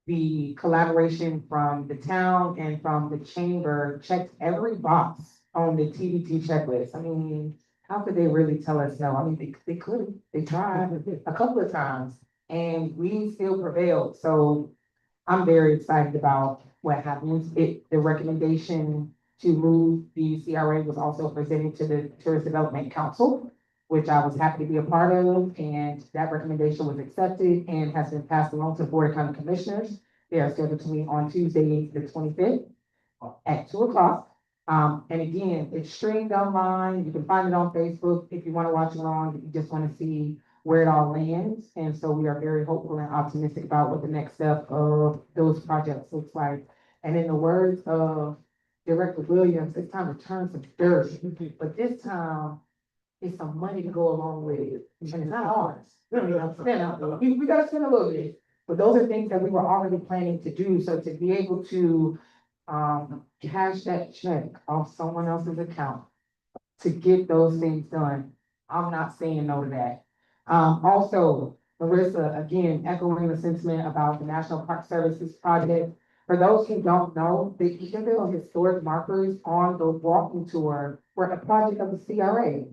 the collaboration from the town and from the chamber checked every box on the TDT checklist. I mean, how could they really tell us no? I mean, they could, they tried a couple of times and we still prevailed. So I'm very excited about what happens. The recommendation to move the CRA was also presented to the Tourist Development Council, which I was happy to be a part of, and that recommendation was accepted and has been passed along to the Board of County Commissioners. They are scheduled to meet on Tuesday, the 25th at 2:00. And again, it's streamed online. You can find it on Facebook if you want to watch along, if you just want to see where it all lands. And so we are very hopeful and optimistic about what the next step of those projects looks like. And in the words of Director Williams, it's time to turn some dirt, but this time it's some money to go along with it. And it's not ours. We don't even have to spend out there. We gotta spend a little bit. But those are things that we were already planning to do. So to be able to cash that check off someone else's account to get those things done, I'm not saying no to that. Also, Marissa, again, echoing the sentiment about the National Park Services project. For those who don't know, the Eatonville historic markers on the walking tour were a project of the CRA.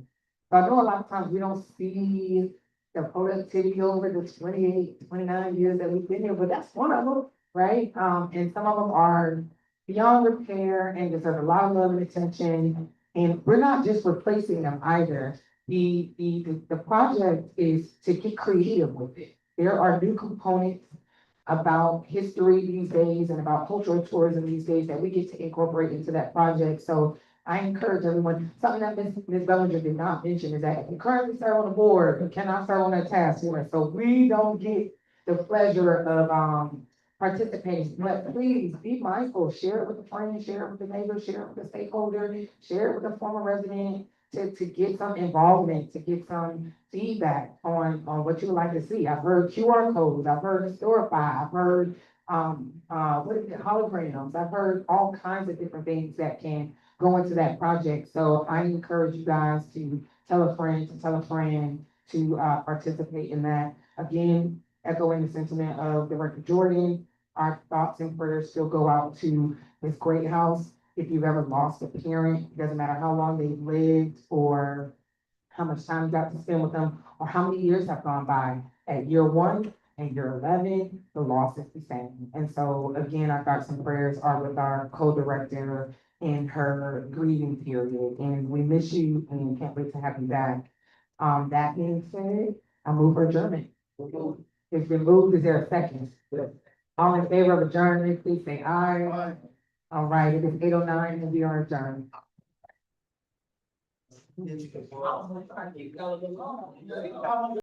So I know a lot of times we don't see the productivity over the 28, 29 years that we've been here, but that's one of them, right? And some of them are beyond repair and deserve a lot of love and attention. And we're not just replacing them either. The project is to get creative with it. There are new components about history these days and about cultural tourism these days that we get to incorporate into that project. So I encourage everyone, something that Ms. Bellinger did not mention is that if you currently serve on the board, you cannot serve on that task force. So we don't get the pleasure of participating, but please be mindful, share it with a friend, share it with a neighbor, share it with a stakeholder, share it with a former resident to get some involvement, to get some feedback on what you would like to see. I've heard QR codes, I've heard Storify, I've heard what is it, holograms, I've heard all kinds of different things that can go into that project. So I encourage you guys to tell a friend, to participate in that. Again, echoing the sentiment of Director Jordan, our thoughts and prayers still go out to this great house. If you've ever lost a parent, it doesn't matter how long they've lived or how much time you got to spend with them or how many years have gone by. At year 1 and year 11, the loss is the same. And so again, our thoughts and prayers are with our co-director in her grieving period. And we miss you and can't wait to have you back. That being said, I move for adjournment. It's been moved. Is there a second? All in favor of adjournment, please say aye. Aye. All right, it is 8:09 and we are adjourned.